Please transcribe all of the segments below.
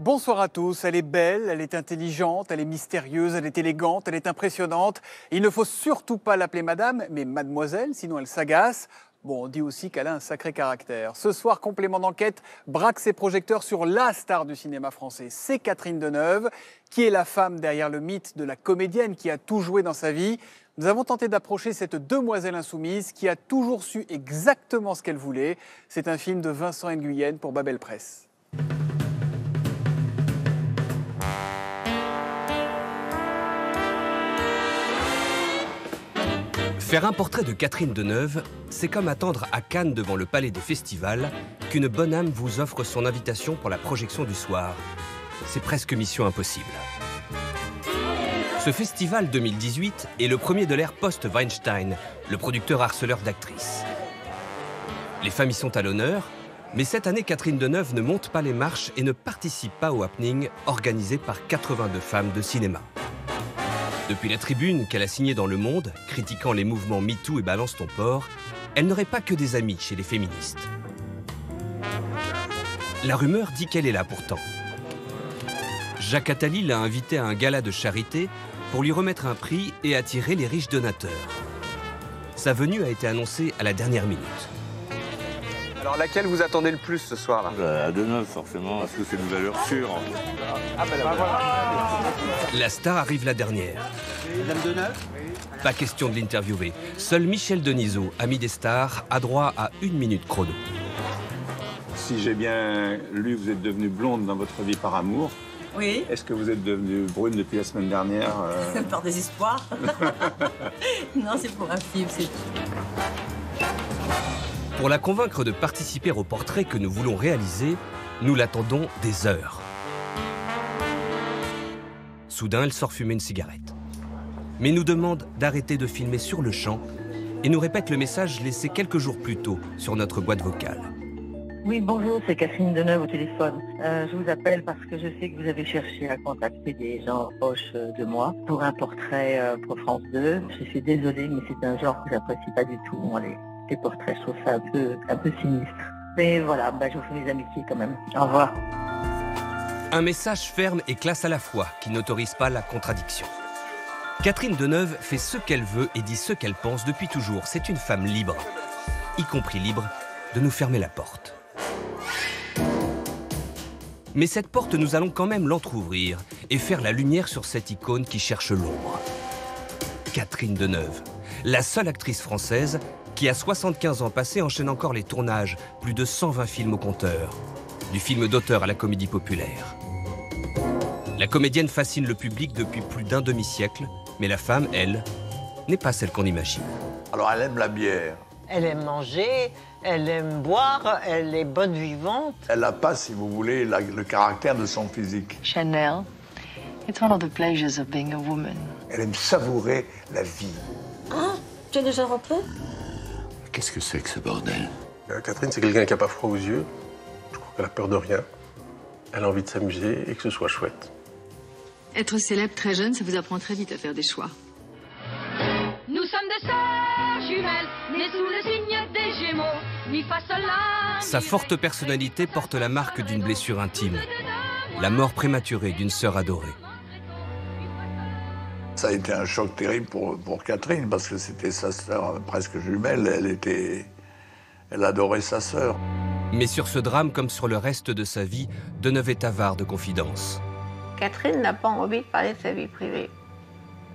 Bonsoir à tous. Elle est belle, elle est intelligente, elle est mystérieuse, elle est élégante, elle est impressionnante. Il ne faut surtout pas l'appeler madame, mais mademoiselle, sinon elle s'agace. Bon, on dit aussi qu'elle a un sacré caractère. Ce soir, complément d'enquête braque ses projecteurs sur la star du cinéma français. C'est Catherine Deneuve, qui est la femme derrière le mythe de la comédienne qui a tout joué dans sa vie. Nous avons tenté d'approcher cette demoiselle insoumise qui a toujours su exactement ce qu'elle voulait. C'est un film de Vincent Nguyen pour Babel Presse. Faire un portrait de Catherine Deneuve, c'est comme attendre à Cannes devant le palais des festivals qu'une bonne âme vous offre son invitation pour la projection du soir. C'est presque mission impossible. Ce festival 2018 est le premier de l'ère post-Weinstein, le producteur harceleur d'actrices. Les femmes y sont à l'honneur, mais cette année, Catherine Deneuve ne monte pas les marches et ne participe pas au happening organisé par 82 femmes de cinéma. Depuis la tribune qu'elle a signée dans Le Monde, critiquant les mouvements MeToo et Balance ton porc, elle n'aurait pas que des amis chez les féministes. La rumeur dit qu'elle est là pourtant. Jacques Attali l'a invitée à un gala de charité pour lui remettre un prix et attirer les riches donateurs. Sa venue a été annoncée à la dernière minute. Alors laquelle vous attendez le plus ce soir-là? À Deneuve, forcément, parce que c'est une valeur sûre. La star arrive la dernière. Madame Deneuve? Pas question de l'interviewer. Seul Michel Denisot, ami des stars, a droit à 1 minute chrono. Si j'ai bien lu, vous êtes devenue blonde dans votre vie par amour. Oui. Est-ce que vous êtes devenue brune depuis la semaine dernière Par désespoir. Non, c'est pour un film, c'est tout. Pour la convaincre de participer au portrait que nous voulons réaliser, nous l'attendons des heures. Soudain, elle sort fumer une cigarette. Mais nous demande d'arrêter de filmer sur le champ et nous répète le message laissé quelques jours plus tôt sur notre boîte vocale. Oui, bonjour, c'est Catherine Deneuve au téléphone. Je vous appelle parce que je sais que vous avez cherché à contacter des gens proches de moi pour un portrait pour France 2. Je suis désolée, mais c'est un genre que j'apprécie pas du tout, moi, les portraits. Je trouve ça un peu sinistre. Mais voilà, je vous fais mes amitiés quand même. Au revoir. Un message ferme et classe à la fois qui n'autorise pas la contradiction. Catherine Deneuve fait ce qu'elle veut et dit ce qu'elle pense depuis toujours. C'est une femme libre, y compris libre de nous fermer la porte. Mais cette porte, nous allons quand même l'entrouvrir et faire la lumière sur cette icône qui cherche l'ombre. Catherine Deneuve, la seule actrice française qui, à 75 ans passés, enchaîne encore les tournages, plus de 120 films au compteur. Du film d'auteur à la comédie populaire. La comédienne fascine le public depuis plus d'un demi-siècle, mais la femme, elle, n'est pas celle qu'on imagine. Alors elle aime la bière. Elle aime manger, elle aime boire, elle est bonne vivante. Elle n'a pas, si vous voulez, le caractère de son physique. Chanel, it's one of the pleasures of being a woman. Elle aime savourer la vie. Ah, tu es déjà rentré? Qu'est-ce que c'est que ce bordel? Catherine, c'est quelqu'un qui n'a pas froid aux yeux. Je crois qu'elle a peur de rien. Elle a envie de s'amuser et que ce soit chouette. Être célèbre très jeune, ça vous apprend très vite à faire des choix. Nous sommes deux sœurs jumelles, nées sous le signe des Gémeaux, mi fa sol la. Sa forte personnalité porte la marque d'une blessure intime. La mort prématurée d'une sœur adorée. Ça a été un choc terrible pour Catherine, parce que c'était sa sœur presque jumelle. Elle adorait sa sœur. Mais sur ce drame, comme sur le reste de sa vie, Deneuve est avare de confidences. Catherine n'a pas envie de parler de sa vie privée.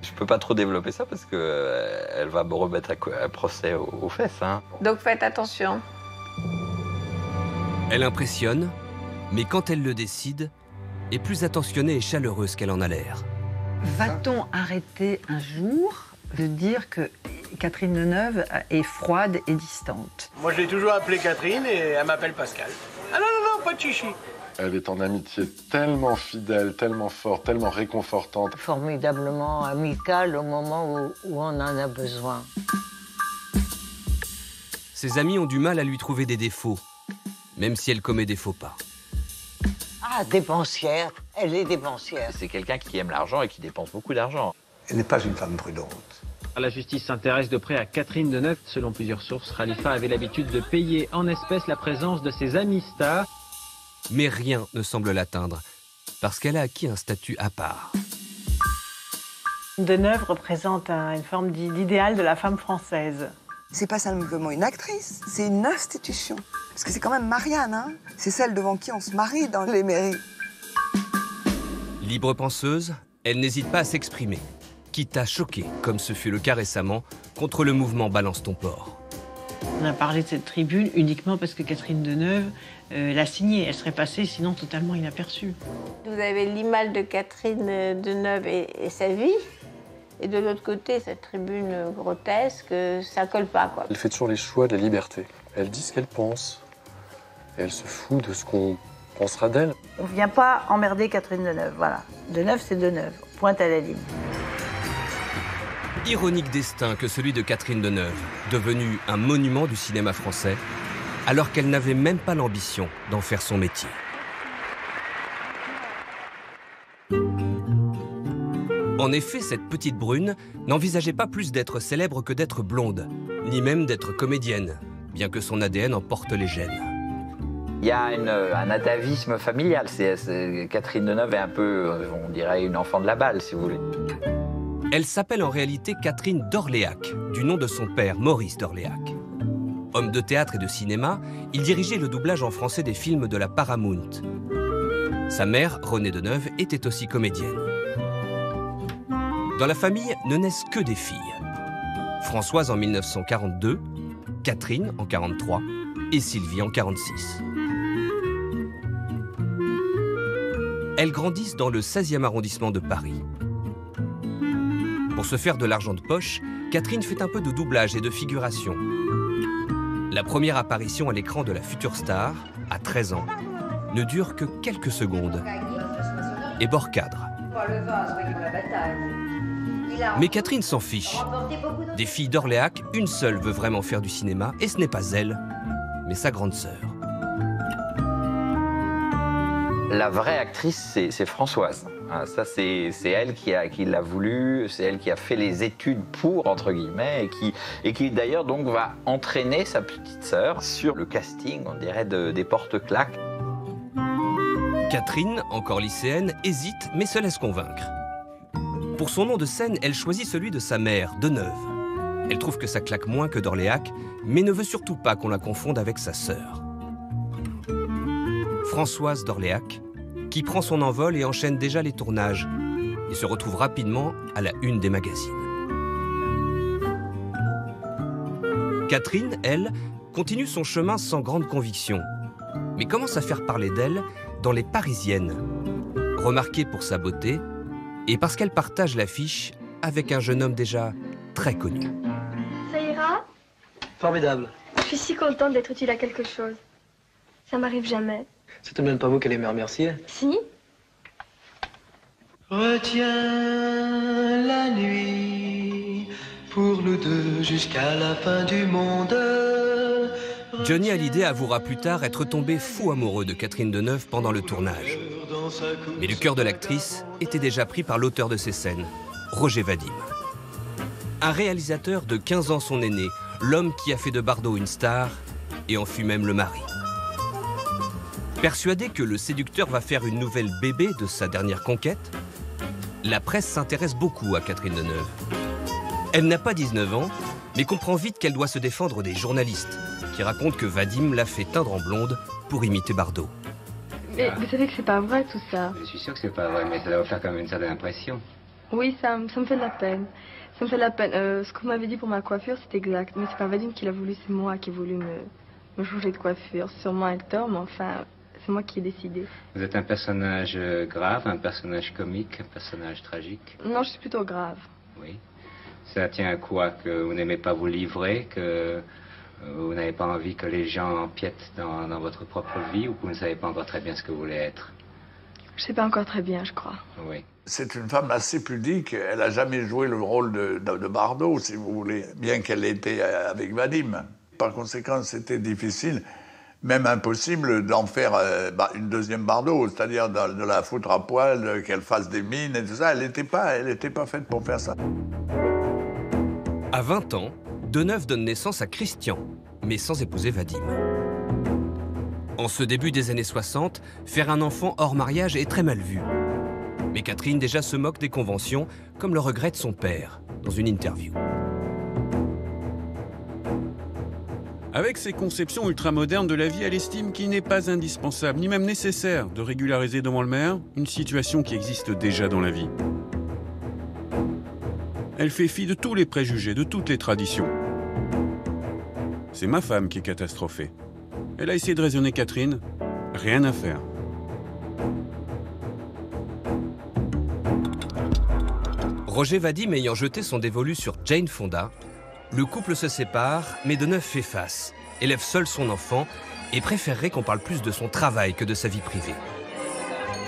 Je peux pas trop développer ça parce que elle va me remettre à procès aux fesses. Hein. Donc faites attention. Elle impressionne, mais quand elle le décide, est plus attentionnée et chaleureuse qu'elle en a l'air. Va-t-on arrêter un jour de dire que Catherine Deneuve est froide et distante? Moi, je l'ai toujours appelée Catherine et elle m'appelle Pascal. Ah non, pas de chichi. Elle est en amitié tellement fidèle, tellement forte, tellement réconfortante. Formidablement amicale au moment où on en a besoin. Ses amis ont du mal à lui trouver des défauts, même si elle commet des faux pas. Ah, dépensière. Elle est dépensière. C'est quelqu'un qui aime l'argent et qui dépense beaucoup d'argent. Elle n'est pas une femme prudente. La justice s'intéresse de près à Catherine Deneuve. Selon plusieurs sources, Khalifa avait l'habitude de payer en espèces la présence de ses amis stars. Mais rien ne semble l'atteindre. parce qu'elle a acquis un statut à part. Deneuve représente une forme d'idéal de la femme française. C'est pas simplement une actrice, c'est une institution. Parce que c'est quand même Marianne, hein. C'est celle devant qui on se marie dans les mairies. Libre penseuse, elle n'hésite pas à s'exprimer, quitte à choquer, comme ce fut le cas récemment, contre le mouvement Balance ton porc. On a parlé de cette tribune uniquement parce que Catherine Deneuve l'a signée. Elle serait passée sinon totalement inaperçue. Vous avez l'image de Catherine Deneuve et sa vie. Et de l'autre côté, cette tribune grotesque, ça colle pas, quoi. Elle fait toujours les choix de la liberté. Elle dit ce qu'elle pense. Et elle se fout de ce qu'on pensera d'elle. On vient pas emmerder Catherine Deneuve, voilà. Deneuve, c'est Deneuve. Pointe à la ligne. Ironique destin que celui de Catherine Deneuve, devenue un monument du cinéma français, alors qu'elle n'avait même pas l'ambition d'en faire son métier. En effet, cette petite brune n'envisageait pas plus d'être célèbre que d'être blonde, ni même d'être comédienne, bien que son ADN en porte les gènes. Il y a un atavisme familial. Catherine Deneuve est un peu, on dirait, une enfant de la balle, si vous voulez. Elle s'appelle en réalité Catherine d'Orléac, du nom de son père, Maurice d'Orléac. Homme de théâtre et de cinéma, il dirigeait le doublage en français des films de la Paramount. Sa mère, Renée Deneuve, était aussi comédienne. Dans la famille ne naissent que des filles. Françoise en 1942, Catherine en 1943 et Sylvie en 1946. Elles grandissent dans le 16e arrondissement de Paris. Pour se faire de l'argent de poche, Catherine fait un peu de doublage et de figuration. La première apparition à l'écran de la future star, à 13 ans, ne dure que quelques secondes et bord cadre. Mais Catherine s'en fiche. Des filles d'Orléac, une seule veut vraiment faire du cinéma, et ce n'est pas elle, mais sa grande sœur. La vraie actrice, c'est Françoise. Ça, c'est elle qui l'a voulu, c'est elle qui a fait les études pour, entre guillemets, et qui d'ailleurs donc va entraîner sa petite sœur sur le casting, on dirait, des porte-claques. Catherine, encore lycéenne, hésite mais se laisse convaincre. Pour son nom de scène, elle choisit celui de sa mère, Deneuve. Elle trouve que ça claque moins que d'Orléac, mais ne veut surtout pas qu'on la confonde avec sa sœur. Françoise d'Orléac, qui prend son envol et enchaîne déjà les tournages, et se retrouve rapidement à la une des magazines. Catherine, elle, continue son chemin sans grande conviction, mais commence à faire parler d'elle dans les Parisiennes, remarquée pour sa beauté, et parce qu'elle partage l'affiche avec un jeune homme déjà très connu. Ça ira? Formidable. Je suis si contente d'être utile à quelque chose. Ça m'arrive jamais. C'est tout de même pas vous qui allez me remercier. Si? Retiens la nuit pour nous deux jusqu'à la fin du monde. Johnny Hallyday avouera plus tard être tombé fou amoureux de Catherine Deneuve pendant le tournage. Mais le cœur de l'actrice était déjà pris par l'auteur de ces scènes, Roger Vadim. Un réalisateur de 15 ans son aîné, l'homme qui a fait de Bardot une star et en fut même le mari. Persuadé que le séducteur va faire une nouvelle bébé de sa dernière conquête, la presse s'intéresse beaucoup à Catherine Deneuve. Elle n'a pas 19 ans, mais comprend vite qu'elle doit se défendre des journalistes qui racontent que Vadim l'a fait teindre en blonde pour imiter Bardot. Mais vous savez que c'est pas vrai tout ça. Je suis sûr que c'est pas vrai, mais ça doit faire quand même une certaine impression. Oui, ça me fait de la peine. Ça me fait de la peine. Ce que vous m'avez dit pour ma coiffure, c'est exact. Mais c'est pas Vadim qui l'a voulu, c'est moi qui ai voulu me changer de coiffure. C'est sûrement un tort, mais enfin, c'est moi qui ai décidé. Vous êtes un personnage grave, un personnage comique, un personnage tragique? Non, je suis plutôt grave. Oui. Ça tient à quoi? Que vous n'aimez pas vous livrer, que vous n'avez pas envie que les gens empiètent dans votre propre vie, ou que vous ne savez pas encore très bien ce que vous voulez être? Je sais pas encore très bien, je crois. Oui. C'est une femme assez pudique. Elle n'a jamais joué le rôle de Bardot, si vous voulez, bien qu'elle était avec Vadim. Par conséquent, c'était difficile, même impossible, d'en faire une deuxième Bardot, c'est-à-dire de la foutre à poil, qu'elle fasse des mines et tout ça. Elle n'était pas faite pour faire ça. À 20 ans, Deneuve donne naissance à Christian, mais sans épouser Vadim. En ce début des années 60, faire un enfant hors mariage est très mal vu. Mais Catherine déjà se moque des conventions, comme le regrette son père, dans une interview. Avec ses conceptions ultramodernes de la vie, elle estime qu'il n'est pas indispensable, ni même nécessaire, de régulariser devant le maire une situation qui existe déjà dans la vie. Elle fait fi de tous les préjugés, de toutes les traditions. C'est ma femme qui est catastrophée. Elle a essayé de raisonner Catherine, rien à faire. Roger Vadim ayant jeté son dévolu sur Jane Fonda, le couple se sépare, mais Deneuve fait face, élève seul son enfant et préférerait qu'on parle plus de son travail que de sa vie privée.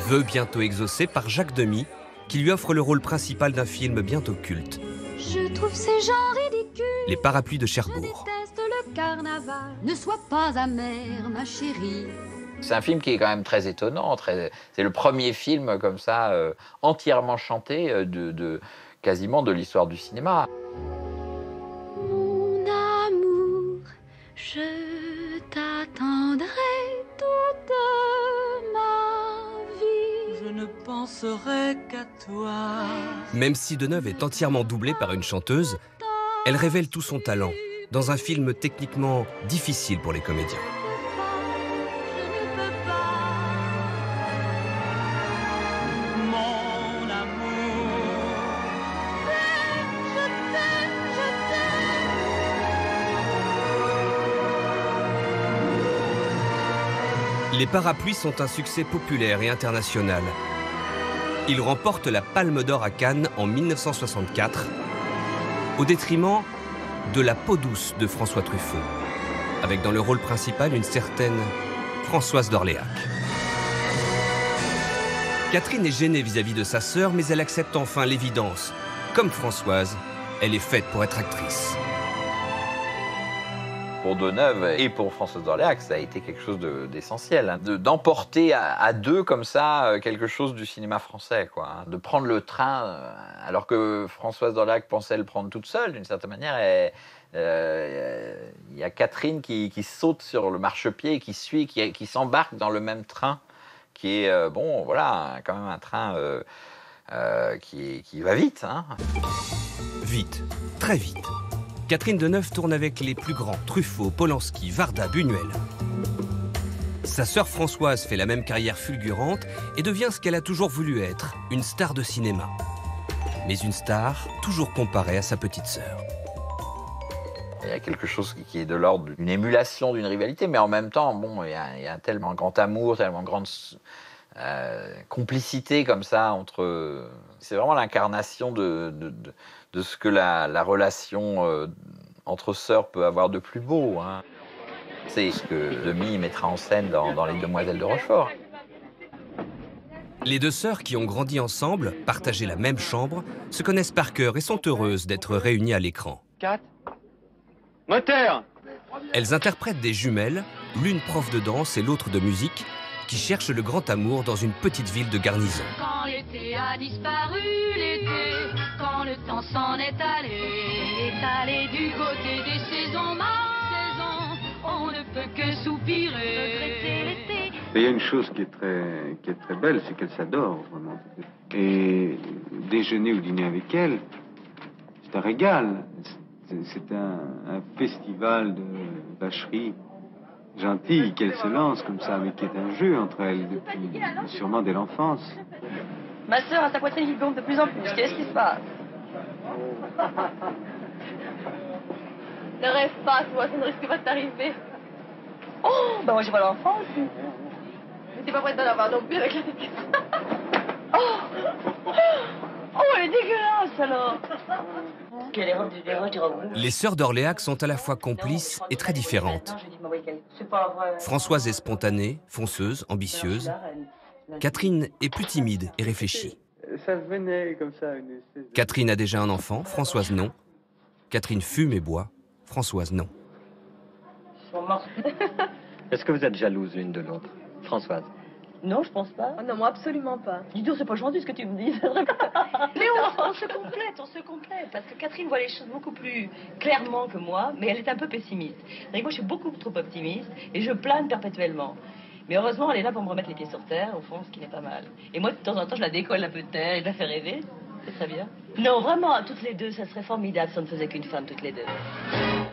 Vœu bientôt exaucé par Jacques Demy, qui lui offre le rôle principal d'un film bientôt culte. Je trouve ces gens ridicules. Les parapluies de Cherbourg. Je déteste le carnaval. Ne sois pas amère, ma chérie. C'est un film qui est quand même très étonnant. C'est le premier film comme ça, entièrement chanté, quasiment de l'histoire du cinéma. Mon amour, je t'attendrai toute ma vie. Je ne penserai qu'à toi. Même si Deneuve est entièrement doublée par une chanteuse, elle révèle tout son talent dans un film techniquement difficile pour les comédiens. Les parapluies sont un succès populaire et international. Ils remportent la Palme d'Or à Cannes en 1964, au détriment de La peau douce de François Truffaut, avec dans le rôle principal une certaine Françoise d'Orléac. Catherine est gênée vis-à-vis de sa sœur, mais elle accepte enfin l'évidence. Comme Françoise, elle est faite pour être actrice. Pour Deneuve et pour Françoise d'Orléac, ça a été quelque chose d'essentiel, hein, d'emporter à deux comme ça quelque chose du cinéma français, quoi, hein, de prendre le train, alors que Françoise d'Orléac pensait le prendre toute seule, d'une certaine manière. Il y a Catherine qui saute sur le marchepied et qui suit, qui s'embarque dans le même train, qui est, bon, voilà, quand même un train qui va vite. Hein. Vite, très vite. Catherine Deneuve tourne avec les plus grands, Truffaut, Polanski, Varda, Buñuel. Sa sœur Françoise fait la même carrière fulgurante et devient ce qu'elle a toujours voulu être, une star de cinéma. Mais une star toujours comparée à sa petite sœur. Il y a quelque chose qui est de l'ordre d'une émulation, d'une rivalité, mais en même temps, bon, il y a tellement grand amour, tellement grande complicité comme ça entre... C'est vraiment l'incarnation de ce que la relation entre sœurs peut avoir de plus beau. Hein. C'est ce que Demy mettra en scène dans Les Demoiselles de Rochefort. Les deux sœurs qui ont grandi ensemble, partagé la même chambre, se connaissent par cœur et sont heureuses d'être réunies à l'écran. 4. Moteur. Elles interprètent des jumelles, l'une prof de danse et l'autre de musique, qui cherchent le grand amour dans une petite ville de garnison. Quand l'été a disparu, l'été, quand le temps s'en est allé du côté des saisons, ma saison, on ne peut que soupirer. Il y a une chose qui est très belle, c'est qu'elle s'adore, vraiment. Et déjeuner ou dîner avec elle, c'est un régal. C'est un festival de vacherie gentille qu'elle se lance comme ça, mais qui est un jeu entre elles, depuis sûrement dès l'enfance. Ma sœur a sa poitrine qui gonfle de plus en plus. Qu'est-ce qui se passe? Ne rêve pas, toi, ça ne risque pas de t'arriver. Oh, bah moi j'ai pas l'enfant aussi. Mais t'es pas prête d'en avoir non plus avec la tête qui Oh, elle est dégueulasse alors. Quelle erreur du robot. Les sœurs d'Orléac sont à la fois complices et très différentes. Françoise est spontanée, fonceuse, ambitieuse. Catherine est plus timide et réfléchie. Ça venait comme ça. Catherine a déjà un enfant, Françoise non. Catherine fume et boit, Françoise non. Est-ce que vous êtes jalouses l'une de l'autre, Françoise? Non, je pense pas. Oh non, moi absolument pas. Dis donc, c'est pas gentil ce que tu me dis. Mais on se complète. Parce que Catherine voit les choses beaucoup plus clairement que moi, mais elle est un peu pessimiste. C'est-à-dire que moi, je suis beaucoup trop optimiste et je plane perpétuellement. Mais heureusement, elle est là pour me remettre les pieds sur terre, au fond, ce qui n'est pas mal. Et moi, de temps en temps, je la décolle un peu de terre et je la fais rêver. C'est très bien. Non, vraiment, toutes les deux, ça serait formidable si on ne faisait qu'une femme, toutes les deux.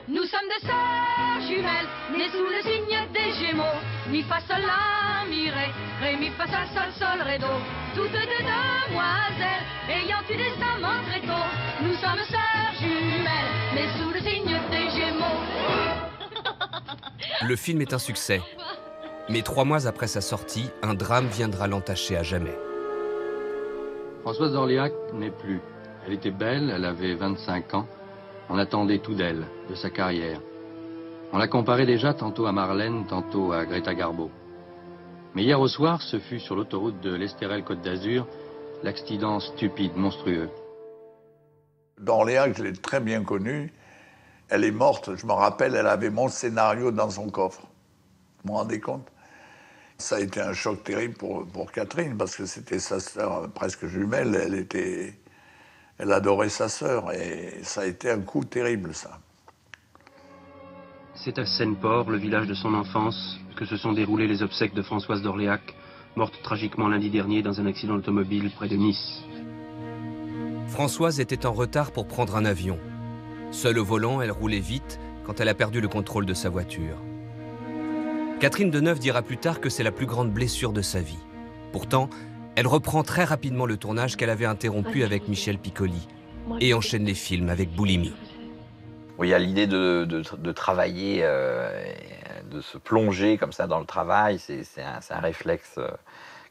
Nous sommes deux sœurs jumelles, nées sous le signe des Gémeaux. Mi fa sol la mi ré mi fa sol sol sol ré do. Toutes deux demoiselles, ayant eu des amants très tôt. Nous sommes sœurs jumelles, nées sous le signe des Gémeaux. Le film est un succès. Mais 3 mois après sa sortie, un drame viendra l'entacher à jamais. Françoise d'Orléac n'est plus. Elle était belle, elle avait 25 ans. On attendait tout d'elle, de sa carrière. On la comparait déjà tantôt à Marlène, tantôt à Greta Garbo. Mais hier au soir, ce fut sur l'autoroute de l'Estérel-Côte d'Azur, l'accident stupide, monstrueux. D'Orléac, je l'ai très bien connue. Elle est morte, je me rappelle, elle avait mon scénario dans son coffre. Vous vous rendez compte? Ça a été un choc terrible pour Catherine, parce que c'était sa sœur presque jumelle. Elle adorait sa sœur, et ça a été un coup terrible, ça. C'est à Seine-Port, le village de son enfance, que se sont déroulées les obsèques de Françoise d'Orléac, morte tragiquement lundi dernier dans un accident automobile près de Nice. Françoise était en retard pour prendre un avion. Seule au volant, elle roulait vite quand elle a perdu le contrôle de sa voiture. Catherine Deneuve dira plus tard que c'est la plus grande blessure de sa vie. Pourtant, elle reprend très rapidement le tournage qu'elle avait interrompu avec Michel Piccoli et enchaîne les films avec Boulimie. Oui, il y a l'idée de travailler, de se plonger comme ça dans le travail, c'est un réflexe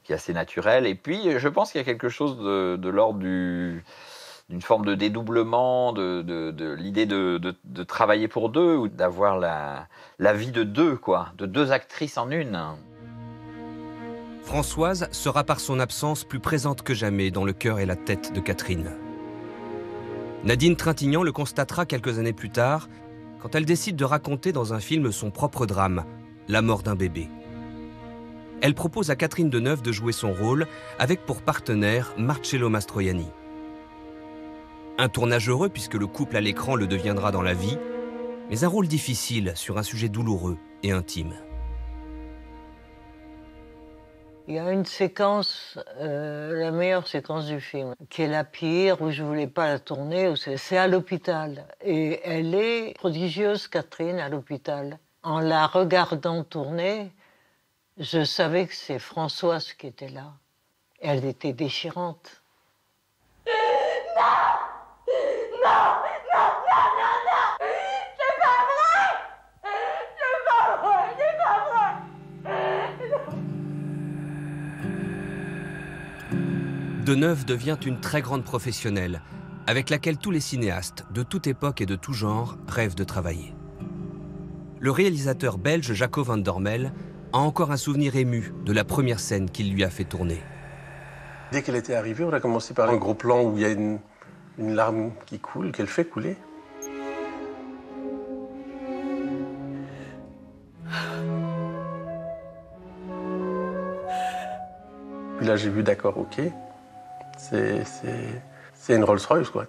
qui est assez naturel. Et puis, je pense qu'il y a quelque chose de l'ordre d'une forme de dédoublement, de l'idée de travailler pour deux, ou d'avoir la vie de deux, quoi, de deux actrices en une. Françoise sera par son absence plus présente que jamais dans le cœur et la tête de Catherine. Nadine Trintignant le constatera quelques années plus tard, quand elle décide de raconter dans un film son propre drame, la mort d'un bébé. Elle propose à Catherine Deneuve de jouer son rôle avec pour partenaire Marcello Mastroianni. Un tournage heureux puisque le couple à l'écran le deviendra dans la vie, mais un rôle difficile sur un sujet douloureux et intime. Il y a une séquence, la meilleure séquence du film, qui est la pire, où je voulais pas la tourner, où c'est à l'hôpital. Et elle est prodigieuse, Catherine, à l'hôpital. En la regardant tourner, je savais que c'est Françoise qui était là. Elle était déchirante. Deneuve devient une très grande professionnelle, avec laquelle tous les cinéastes, de toute époque et de tout genre, rêvent de travailler. Le réalisateur belge Jaco van Dormel a encore un souvenir ému de la première scène qu'il lui a fait tourner. Dès qu'elle était arrivée, on a commencé par un gros plan où il y a une larme qui coule, qu'elle fait couler. Puis là, j'ai vu, d'accord, ok. C'est une Rolls-Royce, quoi.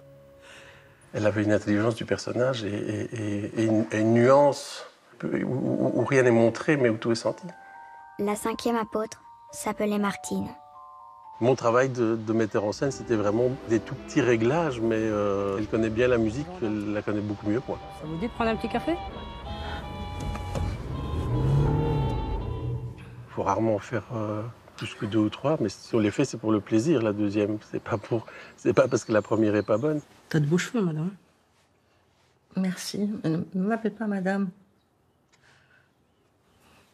Elle avait une intelligence du personnage et une nuance où rien n'est montré, mais où tout est senti. La 5e apôtre s'appelait Martine. Mon travail de metteur en scène, c'était vraiment des tout petits réglages, mais elle connaît bien la musique, elle la connaît beaucoup mieux que moi. Ça vous dit de prendre un petit café? Il faut rarement faire plus que 2 ou 3, mais si on les fait, c'est pour le plaisir, la deuxième. C'est pas parce que la première est pas bonne. T'as de beaux cheveux, madame. Merci. Ne m'appelez pas madame.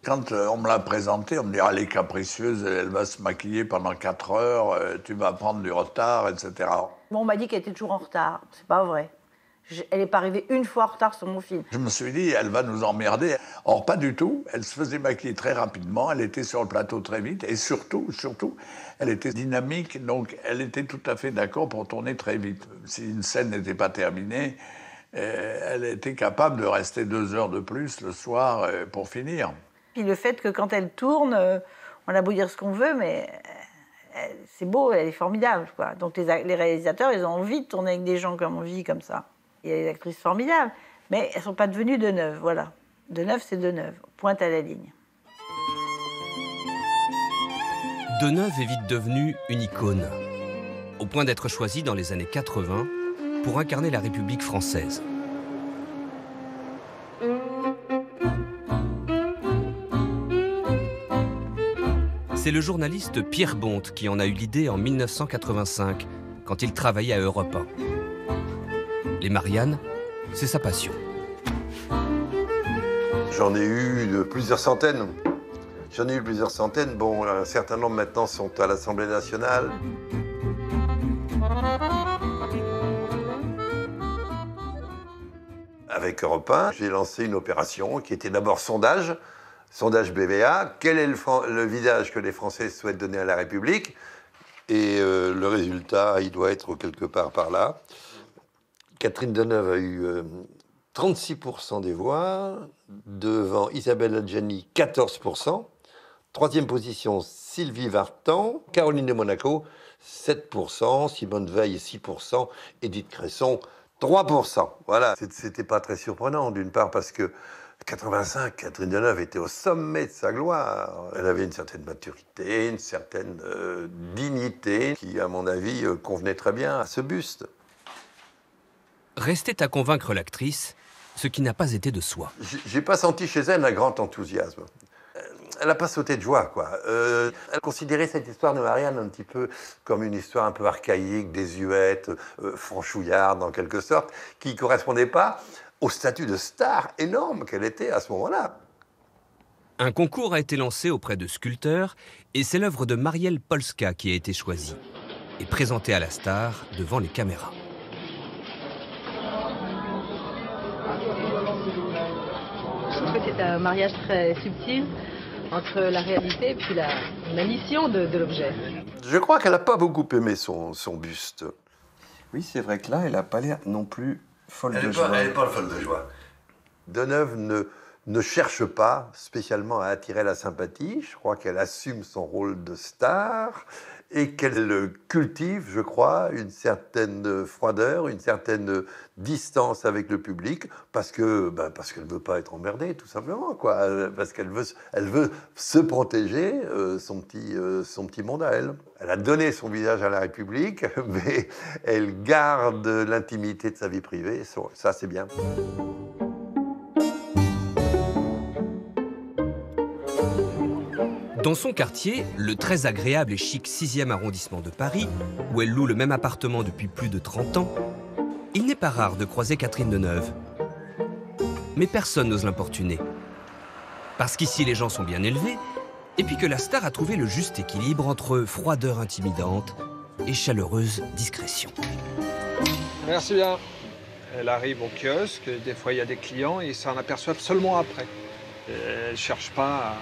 Quand on me l'a présentée, on me dit « Ah, elle est capricieuse, elle va se maquiller pendant 4 heures, tu vas prendre du retard, etc. » Bon, on m'a dit qu'elle était toujours en retard. C'est pas vrai. Elle n'est pas arrivée une fois en retard sur mon film. Je me suis dit, elle va nous emmerder. Or, pas du tout. Elle se faisait maquiller très rapidement, elle était sur le plateau très vite, et surtout, elle était dynamique, donc elle était tout à fait d'accord pour tourner très vite. Si une scène n'était pas terminée, elle était capable de rester 2 heures de plus le soir pour finir. Puis le fait que quand elle tourne, on a beau dire ce qu'on veut, mais c'est beau, elle est formidable, quoi. Donc les réalisateurs, ils ont envie de tourner avec des gens comme on vit, comme ça. Il y a des actrices formidables, mais elles ne sont pas devenues Deneuve, voilà. Deneuve, c'est Deneuve. Pointe à la ligne. Deneuve est vite devenue une icône, au point d'être choisie dans les années 80 pour incarner la République française. C'est le journaliste Pierre Bonte qui en a eu l'idée en 1985, quand il travaillait à Europe 1. Les Mariannes, c'est sa passion. J'en ai eu plusieurs centaines. Bon, un certain nombre maintenant sont à l'Assemblée nationale. Avec Europe 1, j'ai lancé une opération qui était d'abord sondage BVA. Quel est le visage que les Français souhaitent donner à la République? Et le résultat, il doit être quelque part par là. Catherine Deneuve a eu 36% des voix, devant Isabelle Adjani, 14%. Troisième position, Sylvie Vartan. Caroline de Monaco, 7%. Simone Veil, 6%. Édith Cresson, 3%. Voilà. C'était pas très surprenant, d'une part, parce que 85, Catherine Deneuve était au sommet de sa gloire. Elle avait une certaine maturité, une certaine dignité qui, à mon avis, convenait très bien à ce buste. Restait à convaincre l'actrice, ce qui n'a pas été de soi. J'ai pas senti chez elle un grand enthousiasme. Elle n'a pas sauté de joie, quoi. Elle considérait cette histoire de Marianne un petit peu comme une histoire un peu archaïque, désuète, franchouillarde en quelque sorte, qui ne correspondait pas au statut de star énorme qu'elle était à ce moment-là. Un concours a été lancé auprès de sculpteurs et c'est l'œuvre de Marielle Polska qui a été choisie et présentée à la star devant les caméras. Je trouve que c'est un mariage très subtil entre la réalité et puis la mission de l'objet. Je crois qu'elle n'a pas beaucoup aimé son buste. Oui, c'est vrai que là, elle n'a pas l'air non plus folle de joie. Elle n'est pas folle de joie. Deneuve ne cherche pas spécialement à attirer la sympathie. Je crois qu'elle assume son rôle de star et qu'elle cultive, je crois, une certaine froideur, une certaine distance avec le public parce qu'elle ne veut pas être emmerdée, tout simplement, quoi. Parce qu'elle veut se protéger son petit monde à elle. Elle a donné son visage à la République, mais elle garde l'intimité de sa vie privée. Ça, c'est bien. Dans son quartier, le très agréable et chic 6e arrondissement de Paris, où elle loue le même appartement depuis plus de 30 ans, il n'est pas rare de croiser Catherine Deneuve. Mais personne n'ose l'importuner. Parce qu'ici, les gens sont bien élevés, et puis que la star a trouvé le juste équilibre entre froideur intimidante et chaleureuse discrétion. Merci bien. Elle arrive au kiosque, des fois il y a des clients et ils s'en aperçoivent seulement après. Elle ne cherche pas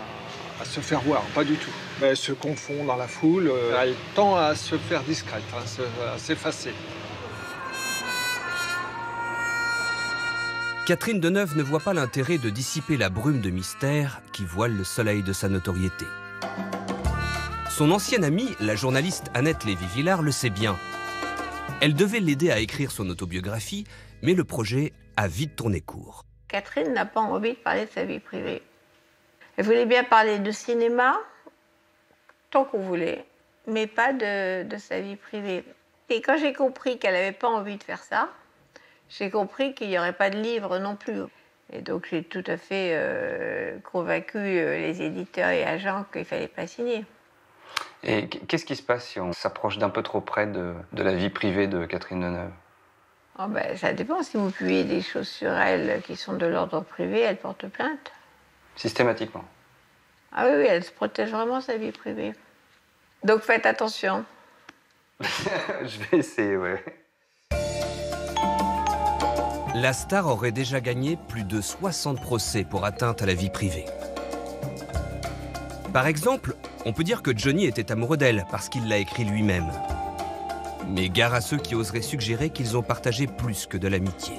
à se faire voir, pas du tout. Elle se confond dans la foule, elle tend à se faire discrète, à s'effacer. Catherine Deneuve ne voit pas l'intérêt de dissiper la brume de mystère qui voile le soleil de sa notoriété. Son ancienne amie, la journaliste Annette Lévy-Villard, le sait bien. Elle devait l'aider à écrire son autobiographie, mais le projet a vite tourné court. Catherine n'a pas envie de parler de sa vie privée. Elle voulait bien parler de cinéma, tant qu'on voulait, mais pas de sa vie privée. Et quand j'ai compris qu'elle n'avait pas envie de faire ça, j'ai compris qu'il n'y aurait pas de livre non plus. Et donc j'ai tout à fait convaincu les éditeurs et agents qu'il ne fallait pas signer. Et qu'est-ce qui se passe si on s'approche d'un peu trop près de la vie privée de Catherine Deneuve? Oh ben, ça dépend. Si vous publiez des choses sur elle qui sont de l'ordre privé, elle porte plainte. Systématiquement? Ah oui, elle se protège vraiment sa vie privée. Donc faites attention. Je vais essayer, ouais. La star aurait déjà gagné plus de 60 procès pour atteinte à la vie privée. Par exemple, on peut dire que Johnny était amoureux d'elle parce qu'il l'a écrit lui-même. Mais gare à ceux qui oseraient suggérer qu'ils ont partagé plus que de l'amitié.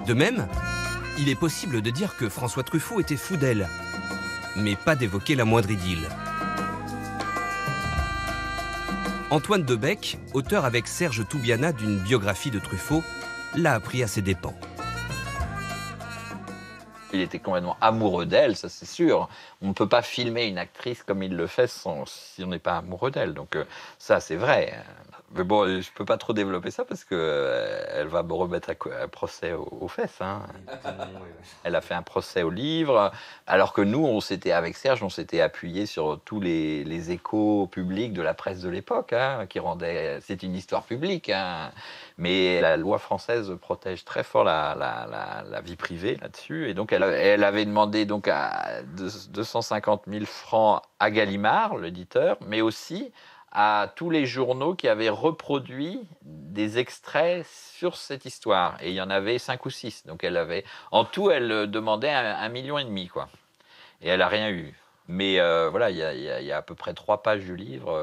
De même, il est possible de dire que François Truffaut était fou d'elle, mais pas d'évoquer la moindre idylle. Antoine Debec, auteur avec Serge Toubiana d'une biographie de Truffaut, l'a appris à ses dépens. Il était complètement amoureux d'elle, ça c'est sûr. On ne peut pas filmer une actrice comme il le fait si on n'est pas amoureux d'elle. Donc ça, c'est vrai. Mais bon, je ne peux pas trop développer ça parce qu'elle va me remettre un procès aux fesses. Hein. Elle a fait un procès au livre, alors que nous, avec Serge, on s'était appuyé sur tous les échos publics de la presse de l'époque, hein, qui rendaient... C'est une histoire publique, hein. Mais la loi française protège très fort la vie privée là-dessus. Et donc, elle avait demandé donc à 250 000 francs à Gallimard, l'éditeur, mais aussi à tous les journaux qui avaient reproduit des extraits sur cette histoire. Et il y en avait 5 ou 6. Donc, en tout, elle demandait 1,5 million, quoi. Et elle n'a rien eu. Mais voilà, il y a à peu près 3 pages du livre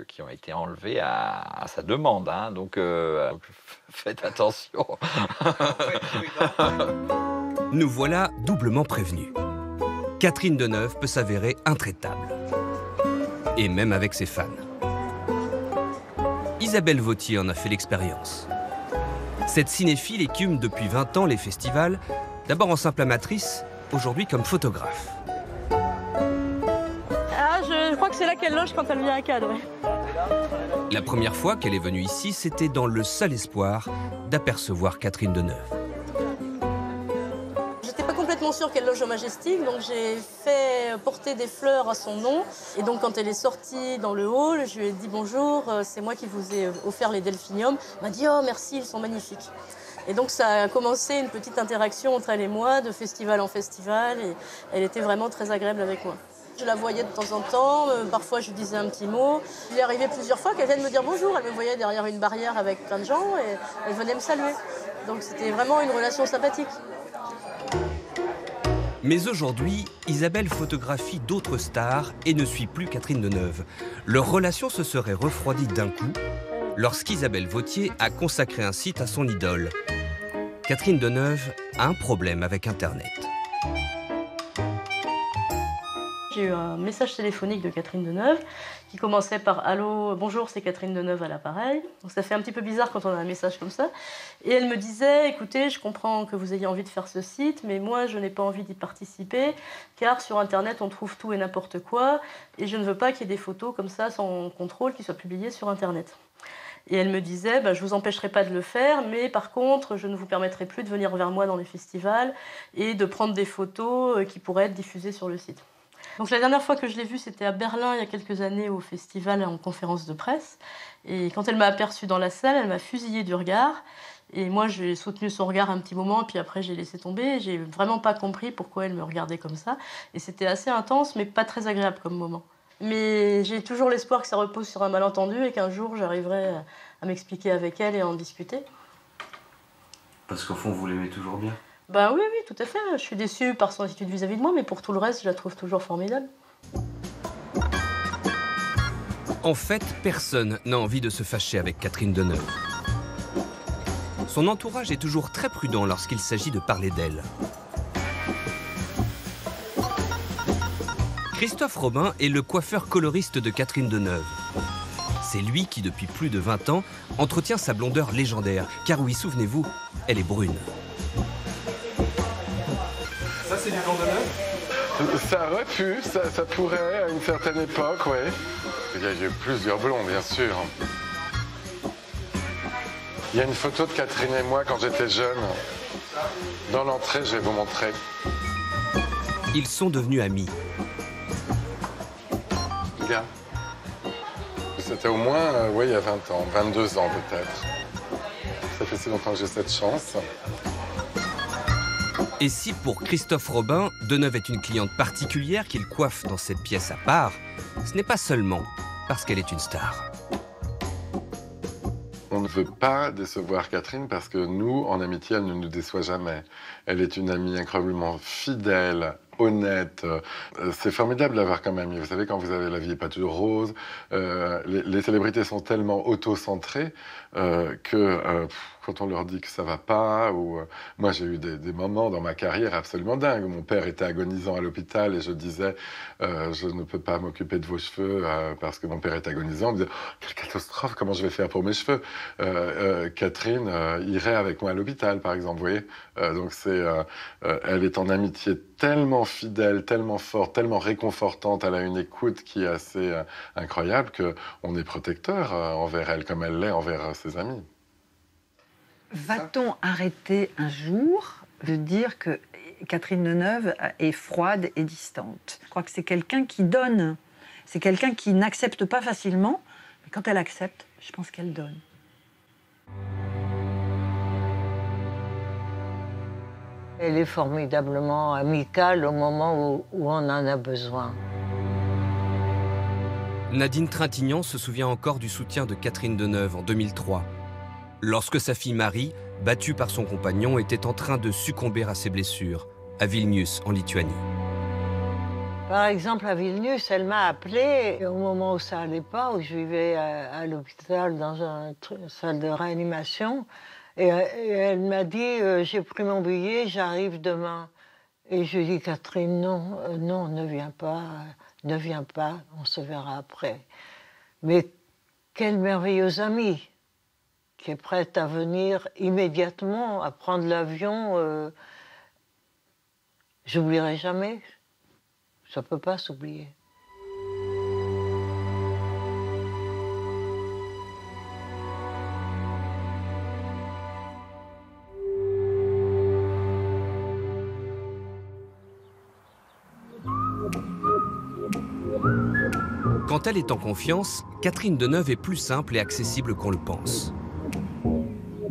qui ont été enlevées à sa demande. Hein. Donc, faites attention. Nous voilà doublement prévenus. Catherine Deneuve peut s'avérer intraitable. Et même avec ses fans. Isabelle Vauthier en a fait l'expérience. Cette cinéphile écume depuis 20 ans les festivals, d'abord en simple amatrice, aujourd'hui comme photographe. Ah, je crois que c'est là qu'elle loge quand elle vient à Cannes, ouais. La première fois qu'elle est venue ici, c'était dans le seul espoir d'apercevoir Catherine Deneuve. J'étais pas complètement sûre qu'elle loge au Majestic, donc j'ai fait porter des fleurs à son nom. Et donc quand elle est sortie dans le hall, je lui ai dit bonjour, c'est moi qui vous ai offert les delphiniums. Elle m'a dit oh merci, ils sont magnifiques. Et donc ça a commencé une petite interaction entre elle et moi, de festival en festival, et elle était vraiment très agréable avec moi. Je la voyais de temps en temps, parfois je lui disais un petit mot. Il est arrivé plusieurs fois qu'elle vienne me dire bonjour, elle me voyait derrière une barrière avec plein de gens et elle venait me saluer. Donc c'était vraiment une relation sympathique. Mais aujourd'hui, Isabelle photographie d'autres stars et ne suit plus Catherine Deneuve. Leur relation se serait refroidie d'un coup lorsqu'Isabelle Vauthier a consacré un site à son idole. Catherine Deneuve a un problème avec Internet. J'ai eu un message téléphonique de Catherine Deneuve qui commençait par « Allô, bonjour, c'est Catherine Deneuve à l'appareil ». Donc ça fait un petit peu bizarre quand on a un message comme ça. Et elle me disait « Écoutez, je comprends que vous ayez envie de faire ce site, mais moi, je n'ai pas envie d'y participer, car sur Internet, on trouve tout et n'importe quoi, et je ne veux pas qu'il y ait des photos comme ça, sans contrôle, qui soient publiées sur Internet ». Et elle me disait, je ne vous empêcherai pas de le faire, mais par contre, je ne vous permettrai plus de venir vers moi dans les festivals et de prendre des photos qui pourraient être diffusées sur le site. Donc la dernière fois que je l'ai vue, c'était à Berlin, il y a quelques années, au festival en conférence de presse. Et quand elle m'a aperçue dans la salle, elle m'a fusillé du regard. Et moi, j'ai soutenu son regard un petit moment, puis après, j'ai laissé tomber. J'ai vraiment pas compris pourquoi elle me regardait comme ça. Et c'était assez intense, mais pas très agréable comme moment. Mais j'ai toujours l'espoir que ça repose sur un malentendu et qu'un jour, j'arriverai à m'expliquer avec elle et à en discuter. Parce qu'au fond, vous l'aimez toujours bien? Ben oui, oui, tout à fait. Je suis déçue par son attitude vis-à-vis de moi, mais pour tout le reste, je la trouve toujours formidable. En fait, personne n'a envie de se fâcher avec Catherine Deneuve. Son entourage est toujours très prudent lorsqu'il s'agit de parler d'elle. Christophe Robin est le coiffeur coloriste de Catherine Deneuve. C'est lui qui, depuis plus de 20 ans, entretient sa blondeur légendaire. Car oui, souvenez-vous, elle est brune. Ça, c'est du blond Deneuve? Ça aurait pu, ça pourrait à une certaine époque, oui. Il y a eu plusieurs blonds, bien sûr. Il y a une photo de Catherine et moi quand j'étais jeune. Dans l'entrée, je vais vous montrer. Ils sont devenus amis. Regarde. C'était au moins, oui, il y a 20 ans, 22 ans peut-être. Ça fait si longtemps que j'ai cette chance. Et si pour Christophe Robin, Deneuve est une cliente particulière qu'il coiffe dans cette pièce à part, ce n'est pas seulement parce qu'elle est une star. On ne veut pas décevoir Catherine parce que nous, en amitié, elle ne nous déçoit jamais. Elle est une amie incroyablement fidèle, honnête. C'est formidable d'avoir comme amie. Vous savez, quand vous avez la vie n'est pas toujours rose, les célébrités sont tellement auto-centrées que quand on leur dit que ça va pas, ou moi j'ai eu des moments dans ma carrière absolument dingues. Mon père était agonisant à l'hôpital et je disais je ne peux pas m'occuper de vos cheveux parce que mon père est agonisant. On me disait quelle catastrophe, comment je vais faire pour mes cheveux. Catherine irait avec moi à l'hôpital, par exemple, vous voyez. Donc elle est en amitié tellement fidèle, tellement forte, tellement réconfortante. Elle a une écoute qui est assez incroyable qu'on est protecteur envers elle comme elle l'est envers ses amis. Va-t-on arrêter un jour de dire que Catherine Deneuve est froide et distante? Je crois que c'est quelqu'un qui donne. C'est quelqu'un qui n'accepte pas facilement, mais quand elle accepte, je pense qu'elle donne. Elle est formidablement amicale au moment où on en a besoin. Nadine Trintignant se souvient encore du soutien de Catherine Deneuve en 2003, lorsque sa fille Marie, battue par son compagnon, était en train de succomber à ses blessures, à Vilnius, en Lituanie. Par exemple, à Vilnius, elle m'a appelée au moment où ça allait pas, où je vivais à l'hôpital dans une salle de réanimation. Et elle m'a dit j'ai pris mon billet, j'arrive demain. Et je lui ai dit Catherine, non, non, ne viens pas, on se verra après. Mais quelle merveilleuse amie qui est prête à venir immédiatement, à prendre l'avion. J'oublierai jamais. Ça peut pas s'oublier. Quand elle est en confiance, Catherine Deneuve est plus simple et accessible qu'on le pense.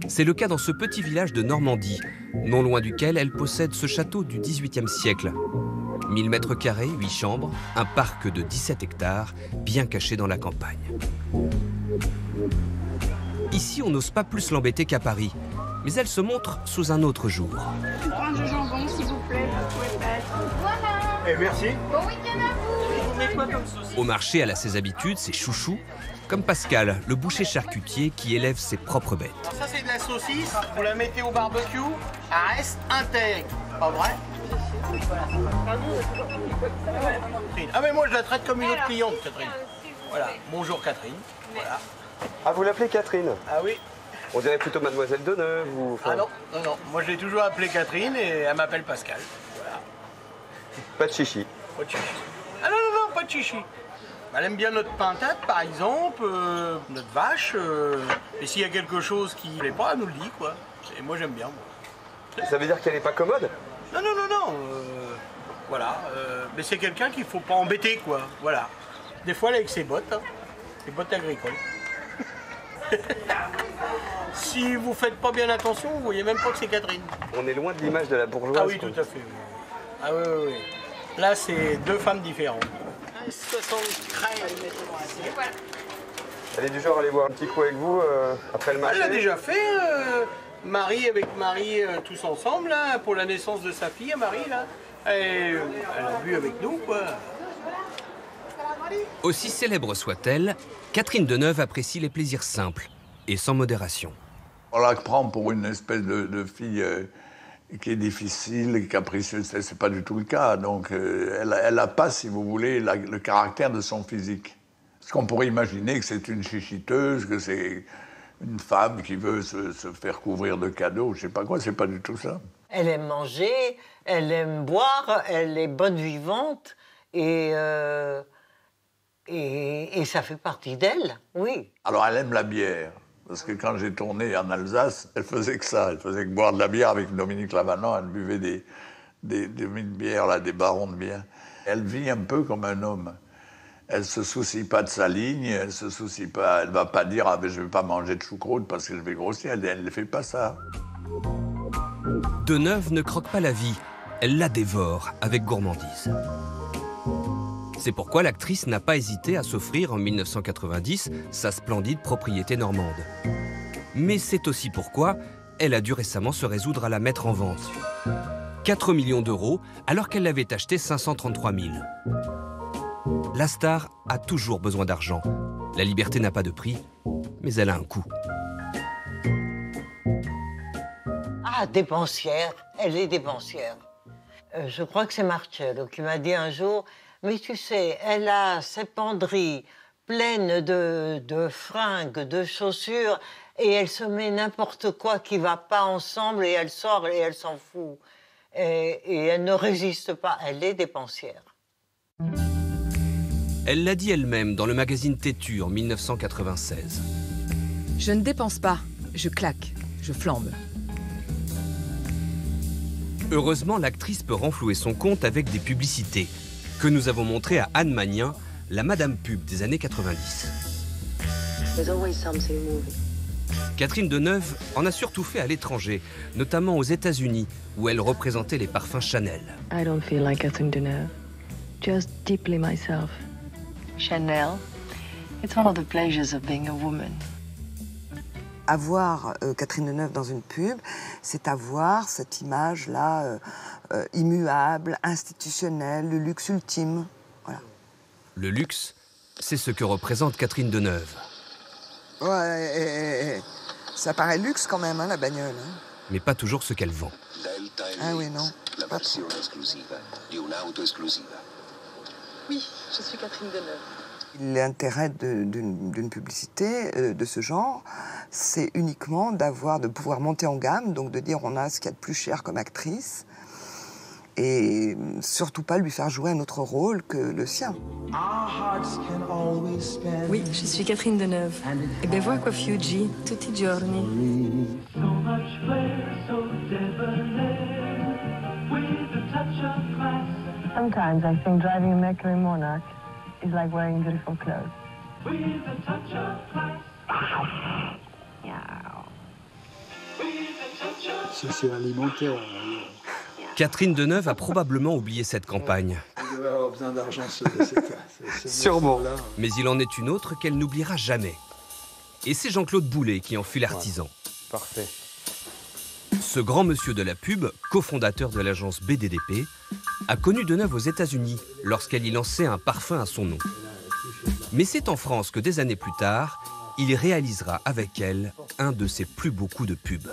C'est le cas dans ce petit village de Normandie, non loin duquel elle possède ce château du XVIIIe siècle. 1000 mètres carrés, 8 chambres, un parc de 17 hectares, bien caché dans la campagne. Ici, on n'ose pas plus l'embêter qu'à Paris, mais elle se montre sous un autre jour. Une tranche de jambon, s'il vous plaît, vous pouvez mettre. Voilà. Et merci. Bon week-end à vous. Vous mettez quoi comme sauce? Au marché, elle a ses habitudes, ses chouchous, comme Pascal, le boucher charcutier qui élève ses propres bêtes. Alors ça c'est de la saucisse, vous la mettez au barbecue, elle reste intègre, pas vrai? Ah mais moi je la traite comme une autre cliente, Catherine. Voilà, bonjour Catherine. Voilà. Ah, vous l'appelez Catherine? Ah oui. On dirait plutôt Mademoiselle Deneuve ou... Enfin... Ah non, non, non, moi je l'ai toujours appelée Catherine et elle m'appelle Pascal. Voilà. Pas de chichi. Pas de chichi. Ah non, non, non, pas de chichi. Elle aime bien notre pintade, par exemple, notre vache. Et s'il y a quelque chose qui ne plaît pas, elle nous le dit, quoi. Et moi, j'aime bien, moi. Ça veut dire qu'elle n'est pas commode? Non, non, non, non. Voilà. Mais c'est quelqu'un qu'il ne faut pas embêter, quoi. Voilà. Des fois, elle est avec ses bottes, hein, ses bottes agricoles. Si vous faites pas bien attention, vous voyez même pas que c'est Catherine. On est loin de l'image de la bourgeoise. Ah oui, tout à fait. Oui. Ah oui, oui, oui. Là, c'est deux femmes différentes. 73. Elle est du genre à aller boire un petit coup avec vous après le marché? Elle l'a déjà fait, Marie avec Marie, tous ensemble, là, pour la naissance de sa fille, Marie, là. Elle a bu avec nous, quoi. Aussi célèbre soit-elle, Catherine Deneuve apprécie les plaisirs simples et sans modération. On la prend pour une espèce de fille qui est difficile, capricieuse, c'est pas du tout le cas. Donc elle n'a pas, si vous voulez, le caractère de son physique. Parce qu'on pourrait imaginer que c'est une chichiteuse, que c'est une femme qui veut se faire couvrir de cadeaux, je sais pas quoi, c'est pas du tout ça. Elle aime manger, elle aime boire, elle est bonne vivante et ça fait partie d'elle, oui. Alors elle aime la bière. Parce que quand j'ai tourné en Alsace, elle faisait que ça. Elle faisait que boire de la bière avec Dominique Lavanant. Elle buvait des bières, là, des barons de bière. Elle vit un peu comme un homme. Elle ne se soucie pas de sa ligne. Elle se soucie pas. Elle ne va pas dire ah, ben, je ne vais pas manger de choucroute parce que je vais grossir. Elle ne fait pas ça. Deneuve ne croque pas la vie. Elle la dévore avec gourmandise. C'est pourquoi l'actrice n'a pas hésité à s'offrir en 1990 sa splendide propriété normande. Mais c'est aussi pourquoi elle a dû récemment se résoudre à la mettre en vente. 4 millions d'euros alors qu'elle l'avait achetée 533 000. La star a toujours besoin d'argent. La liberté n'a pas de prix, mais elle a un coût. Ah, dépensière, elle est dépensière. Je crois que c'est Marcello qui m'a dit un jour, mais tu sais, elle a ses penderies pleines de fringues, de chaussures, et elle se met n'importe quoi qui va pas ensemble, et elle sort et elle s'en fout. Et elle ne résiste pas, elle est dépensière. Elle l'a dit elle-même dans le magazine Têtu en 1996. Je ne dépense pas, je claque, je flambe. Heureusement, l'actrice peut renflouer son compte avec des publicités que nous avons montrées à Anne Magnin, la Madame Pub des années 90. Catherine Deneuve en a surtout fait à l'étranger, notamment aux États-Unis, où elle représentait les parfums Chanel. I don't feel like Catherine Deneuve, just deeply myself. Chanel, it's one of the pleasures of being a woman. Avoir Catherine Deneuve dans une pub, c'est avoir cette image-là immuable, institutionnelle, le luxe ultime. Voilà. Le luxe, c'est ce que représente Catherine Deneuve. Ouais, ça paraît luxe quand même, hein, la bagnole. Hein. Mais pas toujours ce qu'elle vend. Ah oui, non. Oui, je suis Catherine Deneuve. L'intérêt d'une publicité de ce genre, c'est uniquement de pouvoir monter en gamme, donc de dire on a ce qu'il y a de plus cher comme actrice, et surtout pas lui faire jouer un autre rôle que le sien. Oui, je suis Catherine Deneuve. E bevo acqua Fiuggi tutti i giorni. Sometimes I think driving a Mercury Monarch is like wearing beautiful clothes. C'est alimentaire. Catherine Deneuve a probablement oublié cette campagne. On devait avoir besoin d'argent. Sûrement. Mais il en est une autre qu'elle n'oubliera jamais. Et c'est Jean-Claude Boulet qui en fut l'artisan. Parfait. Ce grand monsieur de la pub, cofondateur de l'agence BDDP, a connu Deneuve aux États-Unis lorsqu'elle y lançait un parfum à son nom. Mais c'est en France que des années plus tard, il réalisera avec elle un de ses plus beaux coups de pub.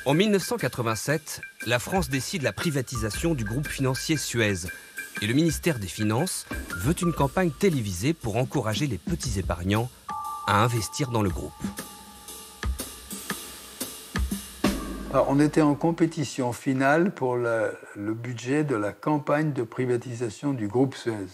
En 1987, la France décide la privatisation du groupe financier Suez et le ministère des Finances veut une campagne télévisée pour encourager les petits épargnants à investir dans le groupe. Alors, on était en compétition finale pour le budget de la campagne de privatisation du groupe Suez.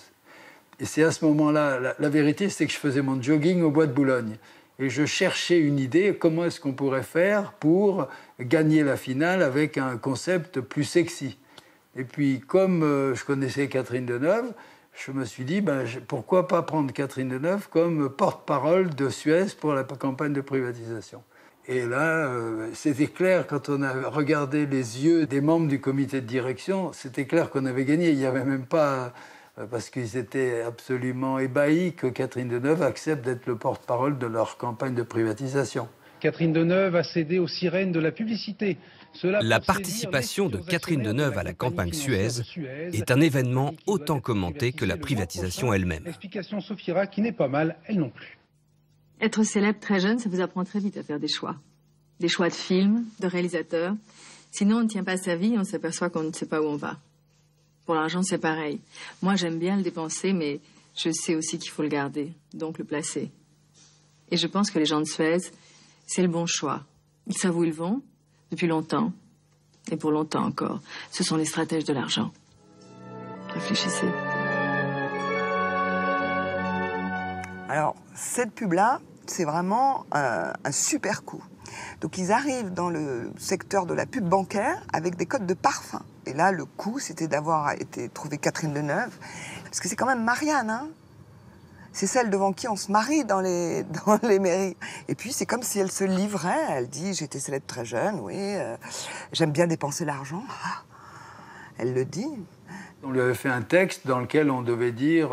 Et c'est à ce moment-là, la vérité, c'est que je faisais mon jogging au bois de Boulogne. Et je cherchais une idée, comment est-ce qu'on pourrait faire pour gagner la finale avec un concept plus sexy. Et puis, comme je connaissais Catherine Deneuve, je me suis dit, pourquoi pas prendre Catherine Deneuve comme porte-parole de Suez pour la campagne de privatisation. Et là, c'était clair, quand on a regardé les yeux des membres du comité de direction, c'était clair qu'on avait gagné. Il n'y avait même pas... parce qu'ils étaient absolument ébahis que Catherine Deneuve accepte d'être le porte-parole de leur campagne de privatisation. Catherine Deneuve a cédé aux sirènes de la publicité. La participation de Catherine Deneuve à la campagne Suez est un événement autant commenté que la privatisation elle-même. L'explication suffira qui n'est pas mal, elle non plus. Être célèbre très jeune, ça vous apprend très vite à faire des choix. Des choix de films, de réalisateurs. Sinon, on ne tient pas sa vie et on s'aperçoit qu'on ne sait pas où on va. Pour l'argent, c'est pareil. Moi, j'aime bien le dépenser, mais je sais aussi qu'il faut le garder, donc le placer. Et je pense que les gens de Suez, c'est le bon choix. Ils savent où ils vont, depuis longtemps, et pour longtemps encore. Ce sont les stratèges de l'argent. Réfléchissez. Alors, cette pub-là, c'est vraiment un super coup. Donc, ils arrivent dans le secteur de la pub bancaire avec des codes de parfum. Et là, le coup, c'était d'avoir été trouvé Catherine Deneuve. Parce que c'est quand même Marianne, hein. C'est celle devant qui on se marie dans les mairies. Et puis, c'est comme si elle se livrait. Elle dit, j'étais célèbre très jeune, oui. J'aime bien dépenser l'argent. Ah, elle le dit. On lui avait fait un texte dans lequel on devait dire...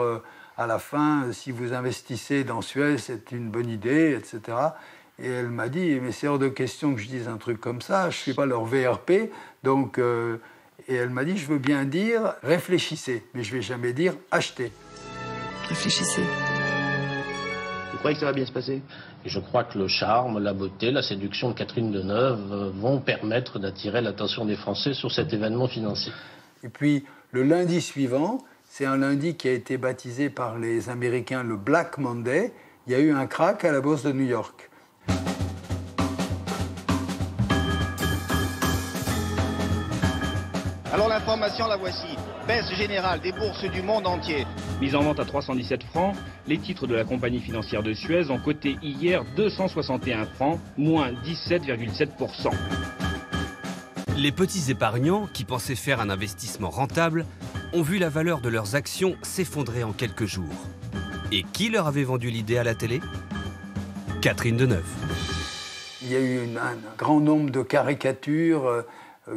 à la fin, si vous investissez dans Suez, c'est une bonne idée, etc. Et elle m'a dit, mais c'est hors de question que je dise un truc comme ça, je ne suis pas leur VRP. Donc, et elle m'a dit, je veux bien dire, réfléchissez, mais je ne vais jamais dire, achetez. Réfléchissez. croyez que ça va bien se passer? Et je crois que le charme, la beauté, la séduction de Catherine Deneuve vont permettre d'attirer l'attention des Français sur cet événement financier. Et puis, le lundi suivant, c'est un lundi qui a été baptisé par les Américains le Black Monday. Il y a eu un crack à la bourse de New York. Alors l'information, la voici. Baisse générale des bourses du monde entier. Mise en vente à 317 francs, les titres de la compagnie financière de Suez ont coté hier 261 francs, moins 17,7%. Les petits épargnants, qui pensaient faire un investissement rentable, ont vu la valeur de leurs actions s'effondrer en quelques jours. Et qui leur avait vendu l'idée à la télé? Catherine Deneuve. Il y a eu un grand nombre de caricatures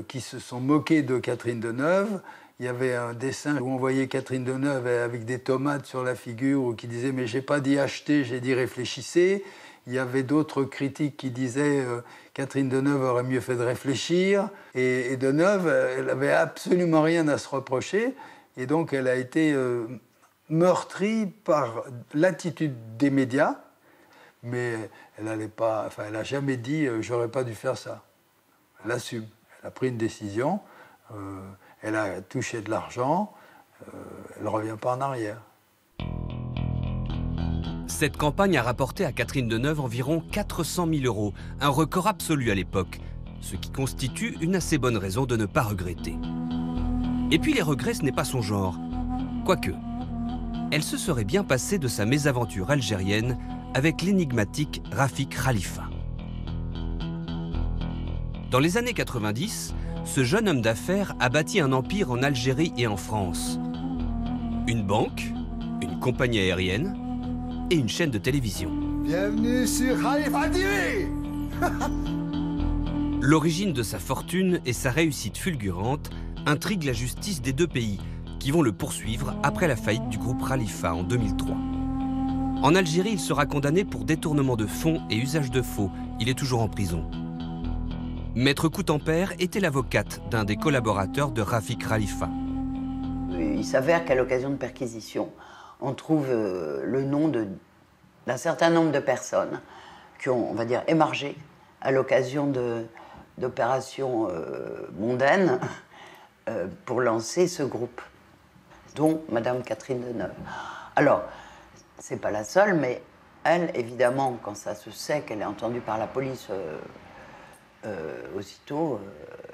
qui se sont moquées de Catherine Deneuve. Il y avait un dessin où on voyait Catherine Deneuve avec des tomates sur la figure, ou qui disait « mais j'ai pas dit acheter, j'ai dit réfléchissez ». Il y avait d'autres critiques qui disaient Catherine Deneuve aurait mieux fait de réfléchir. Et Deneuve, elle n'avait absolument rien à se reprocher. Et donc, elle a été meurtrie par l'attitude des médias. Mais elle n'a jamais dit j'aurais pas dû faire ça. Elle assume. Elle a pris une décision. Elle a touché de l'argent. Elle ne revient pas en arrière. Cette campagne a rapporté à Catherine Deneuve environ 400 000 €, un record absolu à l'époque, ce qui constitue une assez bonne raison de ne pas regretter. Et puis les regrets, ce n'est pas son genre. Quoique, elle se serait bien passée de sa mésaventure algérienne avec l'énigmatique Rafik Khalifa. Dans les années 90, ce jeune homme d'affaires a bâti un empire en Algérie et en France. Une banque, une compagnie aérienne et une chaîne de télévision. Bienvenue sur Khalifa TV. L'origine de sa fortune et sa réussite fulgurante intriguent la justice des deux pays, qui vont le poursuivre après la faillite du groupe Khalifa en 2003. En Algérie, il sera condamné pour détournement de fonds et usage de faux. Il est toujours en prison. Maître Coutempère était l'avocate d'un des collaborateurs de Rafik Khalifa. Il s'avère qu'à l'occasion de perquisitions, on trouve le nom d'un certain nombre de personnes qui ont, on va dire, émargé à l'occasion d'opérations mondaines pour lancer ce groupe, dont Madame Catherine Deneuve. Alors, c'est pas la seule, mais elle, évidemment, quand ça se sait qu'elle est entendue par la police, aussitôt,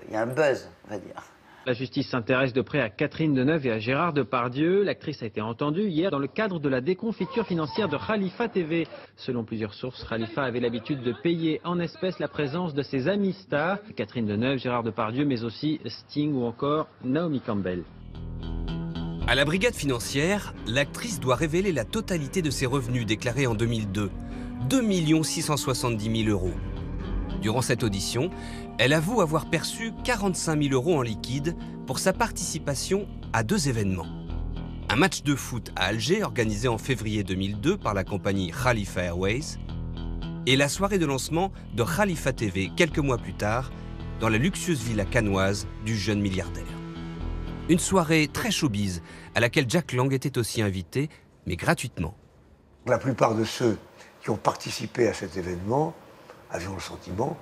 il y a un buzz, on va dire. La justice s'intéresse de près à Catherine Deneuve et à Gérard Depardieu. L'actrice a été entendue hier dans le cadre de la déconfiture financière de Khalifa TV. Selon plusieurs sources, Khalifa avait l'habitude de payer en espèces la présence de ses amis stars, Catherine Deneuve, Gérard Depardieu, mais aussi Sting ou encore Naomi Campbell. À la brigade financière, l'actrice doit révéler la totalité de ses revenus déclarés en 2002, 2 670 000 €. Durant cette audition, elle avoue avoir perçu 45 000 € en liquide pour sa participation à 2 événements. Un match de foot à Alger organisé en février 2002 par la compagnie Khalifa Airways et la soirée de lancement de Khalifa TV quelques mois plus tard dans la luxueuse villa cannoise du jeune milliardaire. Une soirée très showbiz à laquelle Jack Lang était aussi invité, mais gratuitement. La plupart de ceux qui ont participé à cet événement avaient le sentiment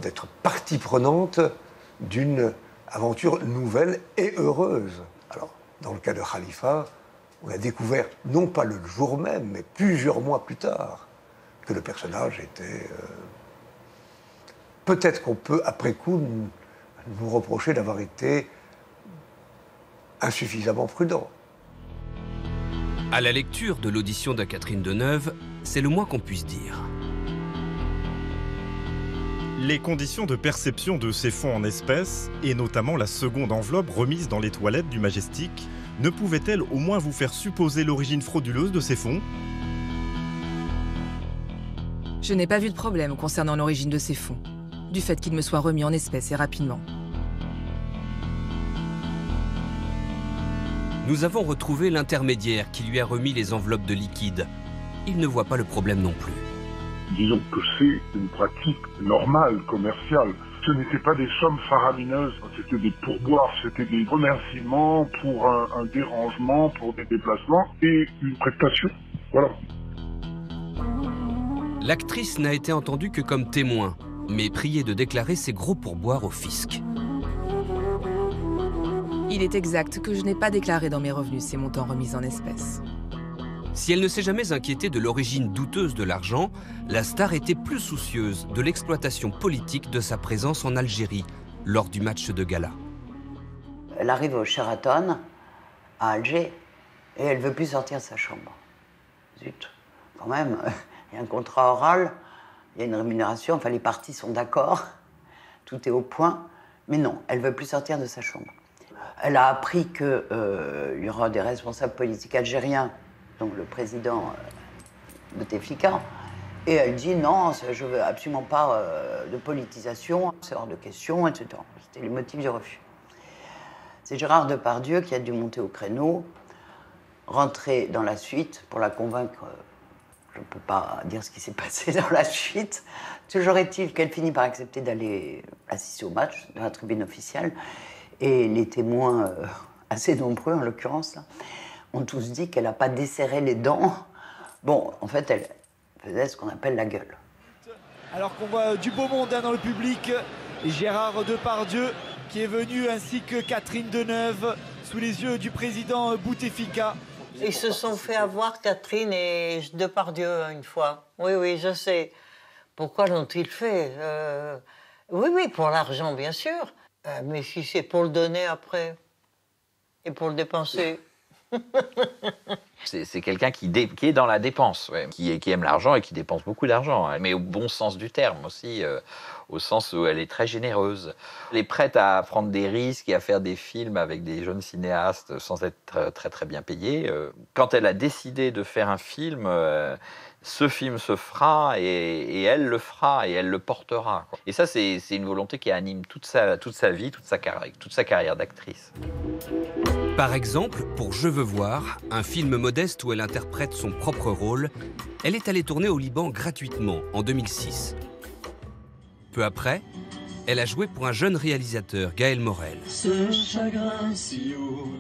d'être partie prenante d'une aventure nouvelle et heureuse. Alors, dans le cas de Khalifa, on a découvert, non pas le jour même, mais plusieurs mois plus tard, que le personnage était... Peut-être qu'on peut, après coup, nous reprocher d'avoir été insuffisamment prudent. À la lecture de l'audition de Catherine Deneuve, c'est le moins qu'on puisse dire. Les conditions de perception de ces fonds en espèces, et notamment la seconde enveloppe remise dans les toilettes du Majestic, ne pouvaient-elles au moins vous faire supposer l'origine frauduleuse de ces fonds? Je n'ai pas vu de problème concernant l'origine de ces fonds, du fait qu'ils me soient remis en espèces et rapidement. Nous avons retrouvé l'intermédiaire qui lui a remis les enveloppes de liquide. Il ne voit pas le problème non plus. Disons que c'est une pratique normale, commerciale. Ce n'étaient pas des sommes faramineuses, c'était des pourboires, c'était des remerciements pour un dérangement, pour des déplacements et une prestation. Voilà. L'actrice n'a été entendue que comme témoin, mais priée de déclarer ses gros pourboires au fisc. Il est exact que je n'ai pas déclaré dans mes revenus ces montants remis en espèces. Si elle ne s'est jamais inquiétée de l'origine douteuse de l'argent, la star était plus soucieuse de l'exploitation politique de sa présence en Algérie lors du match de gala. Elle arrive au Sheraton, à Alger, et elle ne veut plus sortir de sa chambre. Zut, quand même, il y a un contrat oral, il y a une rémunération, enfin les parties sont d'accord, tout est au point, mais non, elle ne veut plus sortir de sa chambre. Elle a appris qu'il y aura des responsables politiques algériens, donc le président Bouteflika, et elle dit non, je ne veux absolument pas de politisation, c'est hors de question, etc. C'était les motifs du refus. C'est Gérard Depardieu qui a dû monter au créneau, rentrer dans la suite pour la convaincre. Je ne peux pas dire ce qui s'est passé dans la suite. Toujours est-il qu'elle finit par accepter d'aller assister au match dans la tribune officielle. Et les témoins, assez nombreux en l'occurrence, ont tous dit qu'elle n'a pas desserré les dents. Bon, en fait, elle faisait ce qu'on appelle la gueule. Alors qu'on voit du beau monde dans le public, Gérard Depardieu qui est venu ainsi que Catherine Deneuve sous les yeux du président Bouteflika. Ils se sont fait avoir, Catherine et Depardieu, une fois. Oui, oui, je sais. Pourquoi l'ont-ils fait Oui, oui, pour l'argent, bien sûr. Mais si c'est pour le donner après et pour le dépenser. C'est quelqu'un qui est dans la dépense, ouais, qui aime l'argent et qui dépense beaucoup d'argent, hein, mais au bon sens du terme aussi, au sens où elle est très généreuse. Elle est prête à prendre des risques et à faire des films avec des jeunes cinéastes sans être très très bien payée. Quand elle a décidé de faire un film, ce film se fera et elle le fera et elle le portera, quoi. Et ça, c'est une volonté qui anime toute sa vie, toute sa carrière d'actrice. Par exemple, pour Je veux voir, un film modeste où elle interprète son propre rôle, elle est allée tourner au Liban gratuitement en 2006. Peu après, elle a joué pour un jeune réalisateur, Gaël Morel,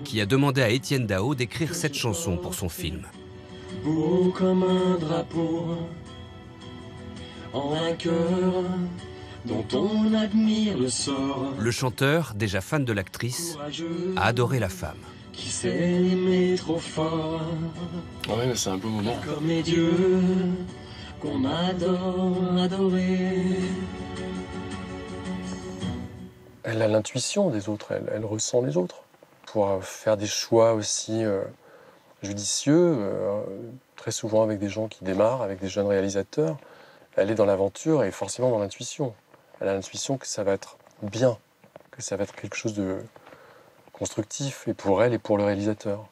qui a demandé à Étienne Dao d'écrire cette chanson pour son film. Beau comme un drapeau, en un cœur dont on admire le sort. Le chanteur, déjà fan de l'actrice, a adoré la femme. Qui sait aimer trop fort. Ouais, c'est un beau moment. Comme les dieux qu'on adore adorer. Elle a l'intuition des autres, elle ressent les autres. Pour faire des choix aussi judicieux, très souvent avec des gens qui démarrent, avec des jeunes réalisateurs, elle est dans l'aventure et forcément dans l'intuition. Elle a l'intuition que ça va être bien, que ça va être quelque chose de constructif, et pour elle et pour le réalisateur.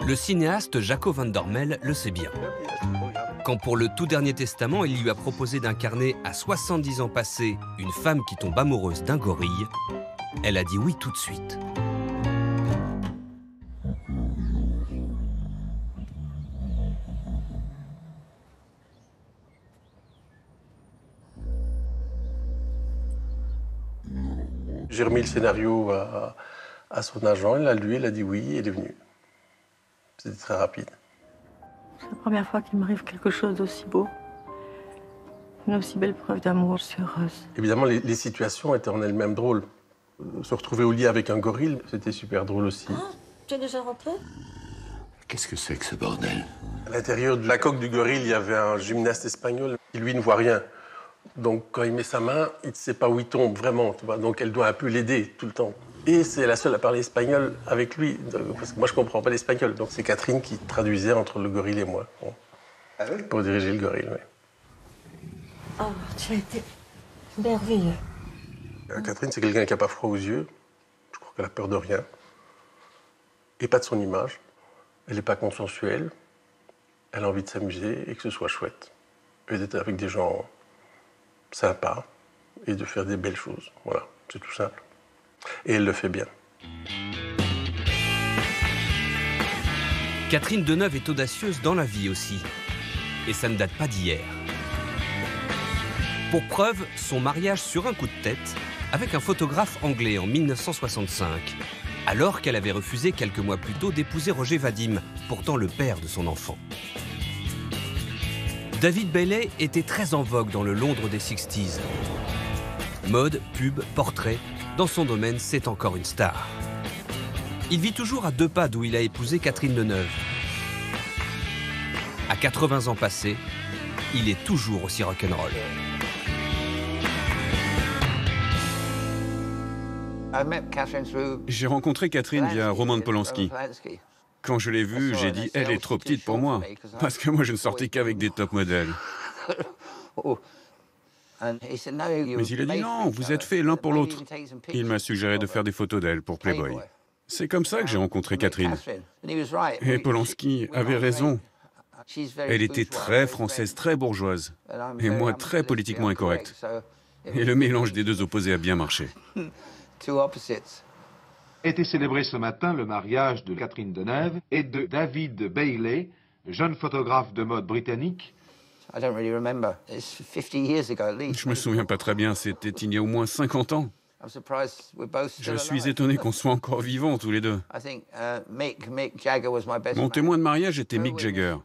Le cinéaste Jaco van der Mel le sait bien. Quand pour le tout dernier testament, il lui a proposé d'incarner à 70 ans passés une femme qui tombe amoureuse d'un gorille, elle a dit oui tout de suite. J'ai remis le scénario à son agent, il l'a lu, il a dit oui, et il est venu. C'était très rapide. C'est la première fois qu'il m'arrive quelque chose d'aussi beau. Une aussi belle preuve d'amour, je suis heureuse. Évidemment, les situations étaient en elles-mêmes drôles. Se retrouver au lit avec un gorille, c'était super drôle aussi. Ah, tu es déjà rentré? Qu'est-ce que c'est que ce bordel? À l'intérieur de la coque du gorille, il y avait un gymnaste espagnol qui, lui, ne voit rien. Donc, quand il met sa main, il ne sait pas où il tombe, vraiment. Tu vois. Donc, elle doit un peu l'aider tout le temps. Et c'est la seule à parler espagnol avec lui, parce que moi, je ne comprends pas l'espagnol. Donc, c'est Catherine qui traduisait entre le gorille et moi. Bon. Ah oui? Pour diriger le gorille, oui. Oh, tu as été merveilleux. Catherine, c'est quelqu'un qui n'a pas froid aux yeux. Je crois qu'elle a peur de rien. Et pas de son image. Elle n'est pas consensuelle. Elle a envie de s'amuser et que ce soit chouette. Et d'être avec des gens sympas et de faire des belles choses. Voilà, c'est tout simple. Et elle le fait bien. Catherine Deneuve est audacieuse dans la vie aussi. Et ça ne date pas d'hier. Pour preuve, son mariage sur un coup de tête avec un photographe anglais en 1965, alors qu'elle avait refusé quelques mois plus tôt d'épouser Roger Vadim, pourtant le père de son enfant. David Bailey était très en vogue dans le Londres des 60s. Mode, pub, portrait, dans son domaine, c'est encore une star. Il vit toujours à 2 pas d'où il a épousé Catherine Deneuve. À 80 ans passés, il est toujours aussi rock'n'roll. J'ai rencontré Catherine via Roman Polanski. Quand je l'ai vue, j'ai dit « elle est trop petite pour moi », parce que moi je ne sortais qu'avec des top modèles. Mais il a dit « non, vous êtes faits l'un pour l'autre ». Il m'a suggéré de faire des photos d'elle pour Playboy. C'est comme ça que j'ai rencontré Catherine. Et Polanski avait raison. Elle était très française, très bourgeoise. Et moi, très politiquement incorrecte. Et le mélange des deux opposés a bien marché. A été célébré ce matin le mariage de Catherine Deneuve et de David Bailey, jeune photographe de mode britannique. Je me souviens pas très bien, c'était il y a au moins 50 ans. Je suis étonné qu'on soit encore vivants tous les deux. Mon témoin de mariage était Mick Jagger.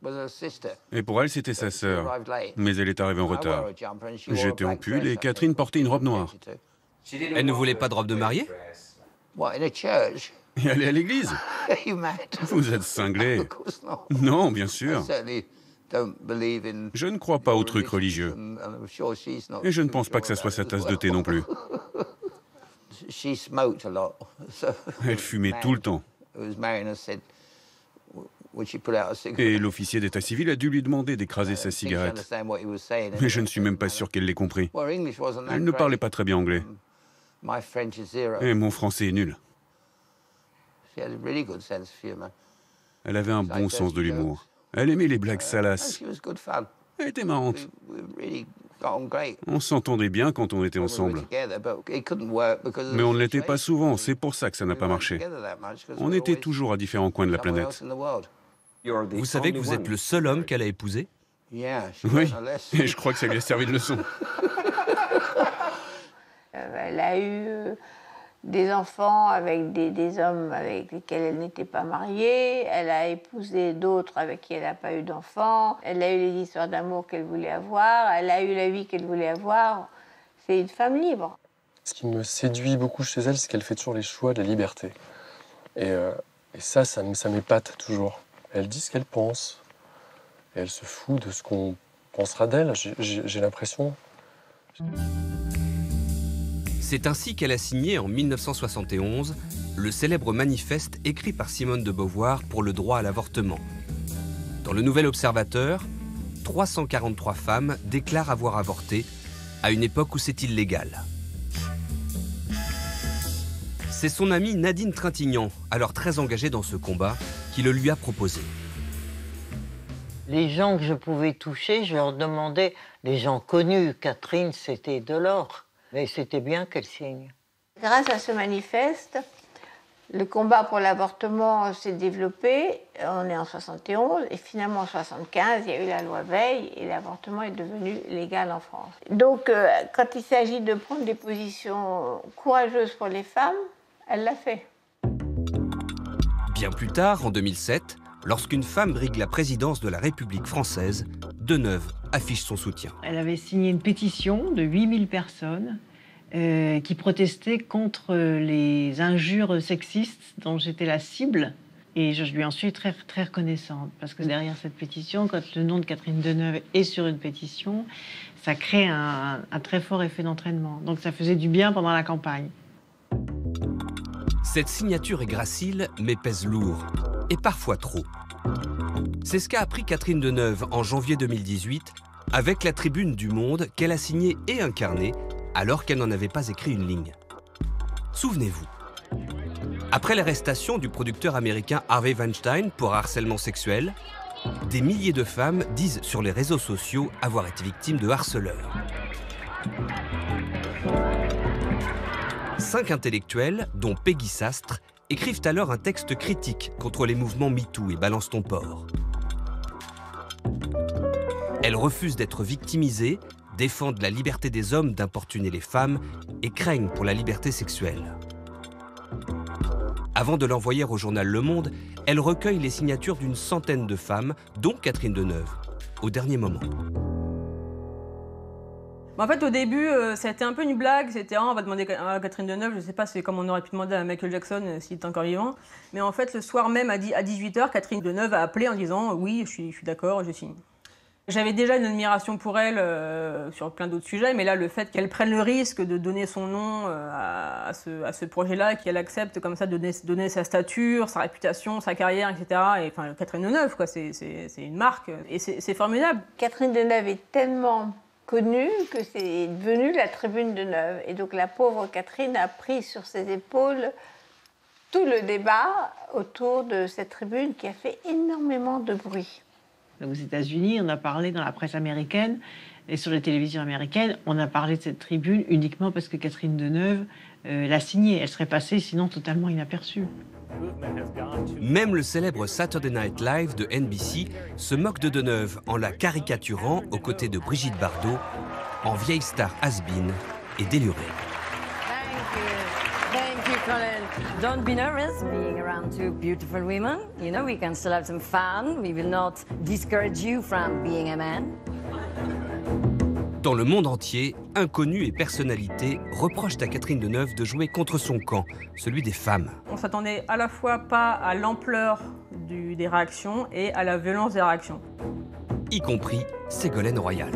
Et pour elle, c'était sa sœur. Mais elle est arrivée en retard. J'étais en pull et Catherine portait une robe noire. Elle ne voulait pas de robe de mariée? Et aller à l'église? Vous êtes cinglé. Non, bien sûr. Je ne crois pas aux trucs religieux. Et je ne pense pas que ça soit sa tasse de thé non plus. Elle fumait tout le temps. Et l'officier d'état civil a dû lui demander d'écraser sa cigarette. Mais je ne suis même pas sûr qu'elle l'ait compris. Elle ne parlait pas très bien anglais. Et mon français est nul. Elle avait un bon sens de l'humour. Elle aimait les blagues salaces. Elle était marrante. On s'entendait bien quand on était ensemble. Mais on ne l'était pas souvent, c'est pour ça que ça n'a pas marché. On était toujours à différents coins de la planète. Vous savez que vous êtes le seul homme qu'elle a épousé? Oui, et je crois que ça lui a servi de leçon. Elle a eu des enfants avec des hommes avec lesquels elle n'était pas mariée. Elle a épousé d'autres avec qui elle n'a pas eu d'enfants. Elle a eu les histoires d'amour qu'elle voulait avoir. Elle a eu la vie qu'elle voulait avoir. C'est une femme libre. Ce qui me séduit beaucoup chez elle, c'est qu'elle fait toujours les choix de la liberté. Et ça m'épate toujours. Elle dit ce qu'elle pense. Et elle se fout de ce qu'on pensera d'elle, j'ai l'impression. C'est ainsi qu'elle a signé en 1971 le célèbre manifeste écrit par Simone de Beauvoir pour le droit à l'avortement. Dans le Nouvel Observateur, 343 femmes déclarent avoir avorté à une époque où c'est illégal. C'est son amie Nadine Trintignant, alors très engagée dans ce combat, qui le lui a proposé. Les gens que je pouvais toucher, je leur demandais, les gens connus, Catherine, c'était de l'or. Mais c'était bien qu'elle signe. Grâce à ce manifeste, le combat pour l'avortement s'est développé. On est en 71 et finalement en 75, il y a eu la loi Veil et l'avortement est devenu légal en France. Donc, quand il s'agit de prendre des positions courageuses pour les femmes, elle l'a fait. Bien plus tard, en 2007, lorsqu'une femme brigue la présidence de la République française, Deneuve affiche son soutien. Elle avait signé une pétition de 8000 personnes qui protestaient contre les injures sexistes dont j'étais la cible. Et je lui en suis très, très reconnaissante. Parce que derrière cette pétition, quand le nom de Catherine Deneuve est sur une pétition, ça crée un très fort effet d'entraînement. Donc ça faisait du bien pendant la campagne. Cette signature est gracile, mais pèse lourd. Et parfois trop. C'est ce qu'a appris Catherine Deneuve en janvier 2018 avec la Tribune du Monde qu'elle a signée et incarnée alors qu'elle n'en avait pas écrit une ligne. Souvenez-vous, après l'arrestation du producteur américain Harvey Weinstein pour harcèlement sexuel, des milliers de femmes disent sur les réseaux sociaux avoir été victimes de harceleurs. 5 intellectuels, dont Peggy Sastre, écrivent alors un texte critique contre les mouvements MeToo et Balance ton porc. Elles refusent d'être victimisées, défendent la liberté des hommes d'importuner les femmes et craignent pour la liberté sexuelle. Avant de l'envoyer au journal Le Monde, elles recueillent les signatures d'une centaine de femmes, dont Catherine Deneuve, au dernier moment. En fait, au début, ça a été un peu une blague. C'était on va demander à Catherine Deneuve, je sais pas, c'est comme on aurait pu demander à Michael Jackson s'il était encore vivant. Mais en fait, le soir même à 18h, Catherine Deneuve a appelé en disant oui, je suis d'accord, je signe. J'avais déjà une admiration pour elle sur plein d'autres sujets, mais là, le fait qu'elle prenne le risque de donner son nom à ce projet-là, qu'elle accepte comme ça de donner sa stature, sa réputation, sa carrière, etc. Et enfin, Catherine Deneuve, quoi, c'est une marque et c'est formidable. Catherine Deneuve est tellement connue que c'est devenu la Tribune Deneuve. Et donc la pauvre Catherine a pris sur ses épaules tout le débat autour de cette tribune qui a fait énormément de bruit. Aux États-Unis, on a parlé dans la presse américaine et sur les télévisions américaines, on a parlé de cette tribune uniquement parce que Catherine Deneuve l'a signée. Elle serait passée sinon totalement inaperçue. Même le célèbre Saturday Night Live de NBC se moque de Deneuve en la caricaturant aux côtés de Brigitte Bardot en vieille star has-been et délurée. Thank you, Colin. Don't be nervous being around two beautiful women. You know, we can still have some fun. We will not discourage you from being a man. Dans le monde entier, inconnus et personnalités reprochent à Catherine Deneuve de jouer contre son camp, celui des femmes. On s'attendait à la fois pas à l'ampleur des réactions et à la violence des réactions. Y compris Ségolène Royal.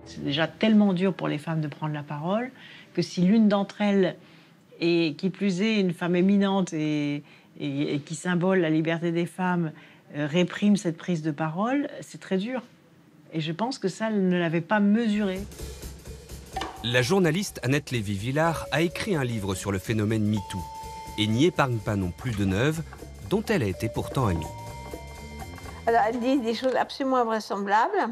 C'est déjà tellement dur pour les femmes de prendre la parole que si l'une d'entre elles, et qui plus est une femme éminente et qui symbole la liberté des femmes, réprime cette prise de parole, c'est très dur. Et je pense que ça, elle ne l'avait pas mesuré. La journaliste Annette Lévy-Villard a écrit un livre sur le phénomène MeToo et n'y épargne pas non plus Deneuve, dont elle a été pourtant amie. Alors, elle dit des choses absolument invraisemblables.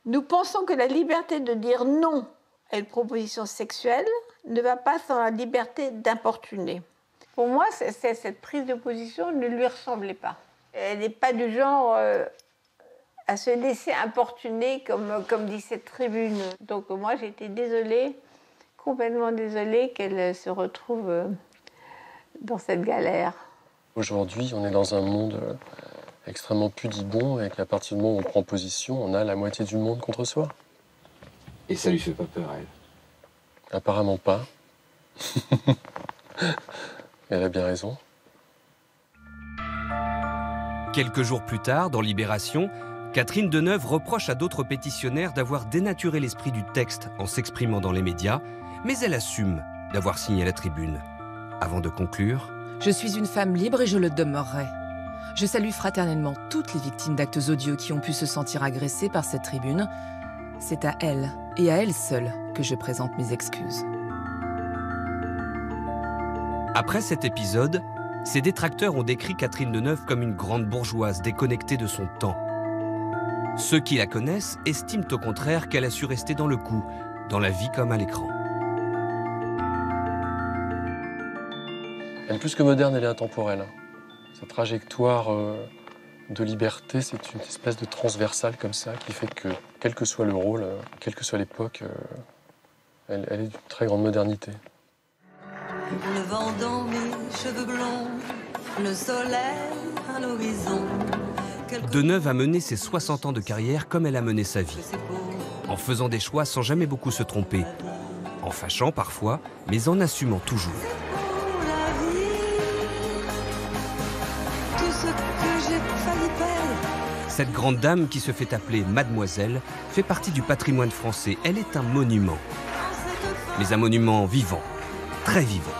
Nous pensons que la liberté de dire non à une proposition sexuelle ne va pas sans la liberté d'importuner. Pour moi, cette prise de position ne lui ressemblait pas. Elle n'est pas du genre à se laisser importuner, comme dit cette tribune. Donc moi, j'étais désolée, complètement désolée qu'elle se retrouve dans cette galère. Aujourd'hui, on est dans un monde extrêmement pudibond et qu'à partir du moment où on prend position, on a la moitié du monde contre soi. Et ça lui fait pas peur, elle? Apparemment pas. Elle a bien raison. Quelques jours plus tard, dans Libération, Catherine Deneuve reproche à d'autres pétitionnaires d'avoir dénaturé l'esprit du texte en s'exprimant dans les médias, mais elle assume d'avoir signé la tribune. Avant de conclure... Je suis une femme libre et je le demeurerai. Je salue fraternellement toutes les victimes d'actes odieux qui ont pu se sentir agressées par cette tribune. C'est à elles, et à elles seules, que je présente mes excuses. Après cet épisode, ses détracteurs ont décrit Catherine Deneuve comme une grande bourgeoise déconnectée de son temps. Ceux qui la connaissent estiment au contraire qu'elle a su rester dans le coup, dans la vie comme à l'écran. Elle est plus que moderne, elle est intemporelle. Sa trajectoire de liberté, c'est une espèce de transversale comme ça, qui fait que, quel que soit le rôle, quelle que soit l'époque, elle est d'une très grande modernité. Le vent dans mes cheveux blonds, le soleil à l'horizon. Deneuve a mené ses 60 ans de carrière comme elle a mené sa vie, en faisant des choix sans jamais beaucoup se tromper, en fâchant parfois, mais en assumant toujours. Cette grande dame qui se fait appeler Mademoiselle fait partie du patrimoine français. Elle est un monument, mais un monument vivant, très vivant.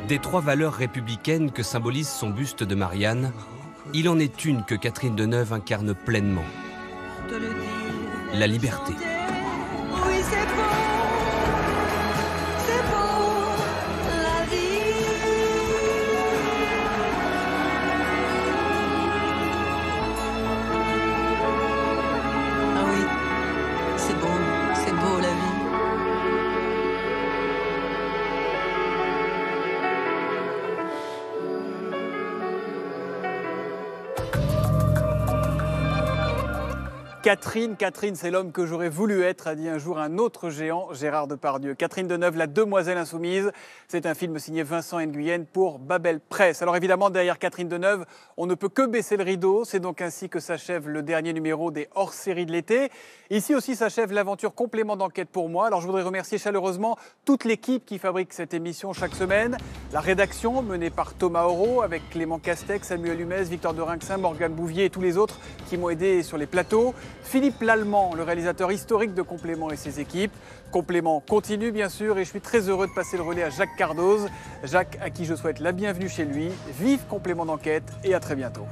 Des trois valeurs républicaines que symbolise son buste de Marianne, il en est une que Catherine Deneuve incarne pleinement. La liberté. Oui, c'est beau, la vie. Ah oui, c'est beau la vie. Catherine, c'est l'homme que j'aurais voulu être, a dit un jour un autre géant, Gérard Depardieu. Catherine Deneuve, la demoiselle insoumise, c'est un film signé Vincent Nguyen pour Babel Presse. Alors évidemment, derrière Catherine Deneuve, on ne peut que baisser le rideau. C'est donc ainsi que s'achève le dernier numéro des hors-séries de l'été. Ici aussi s'achève l'aventure Complément d'enquête pour moi. Alors je voudrais remercier chaleureusement toute l'équipe qui fabrique cette émission chaque semaine. La rédaction menée par Thomas Auro, avec Clément Castex, Samuel Humez, Victor de Rinxin, Morgane Bouvier et tous les autres qui m'ont aidé sur les plateaux. Philippe Lallemand, le réalisateur historique de Complément et ses équipes. Complément continue bien sûr et je suis très heureux de passer le relais à Jacques Cardoz. Jacques à qui je souhaite la bienvenue chez lui. Vive Complément d'enquête et à très bientôt.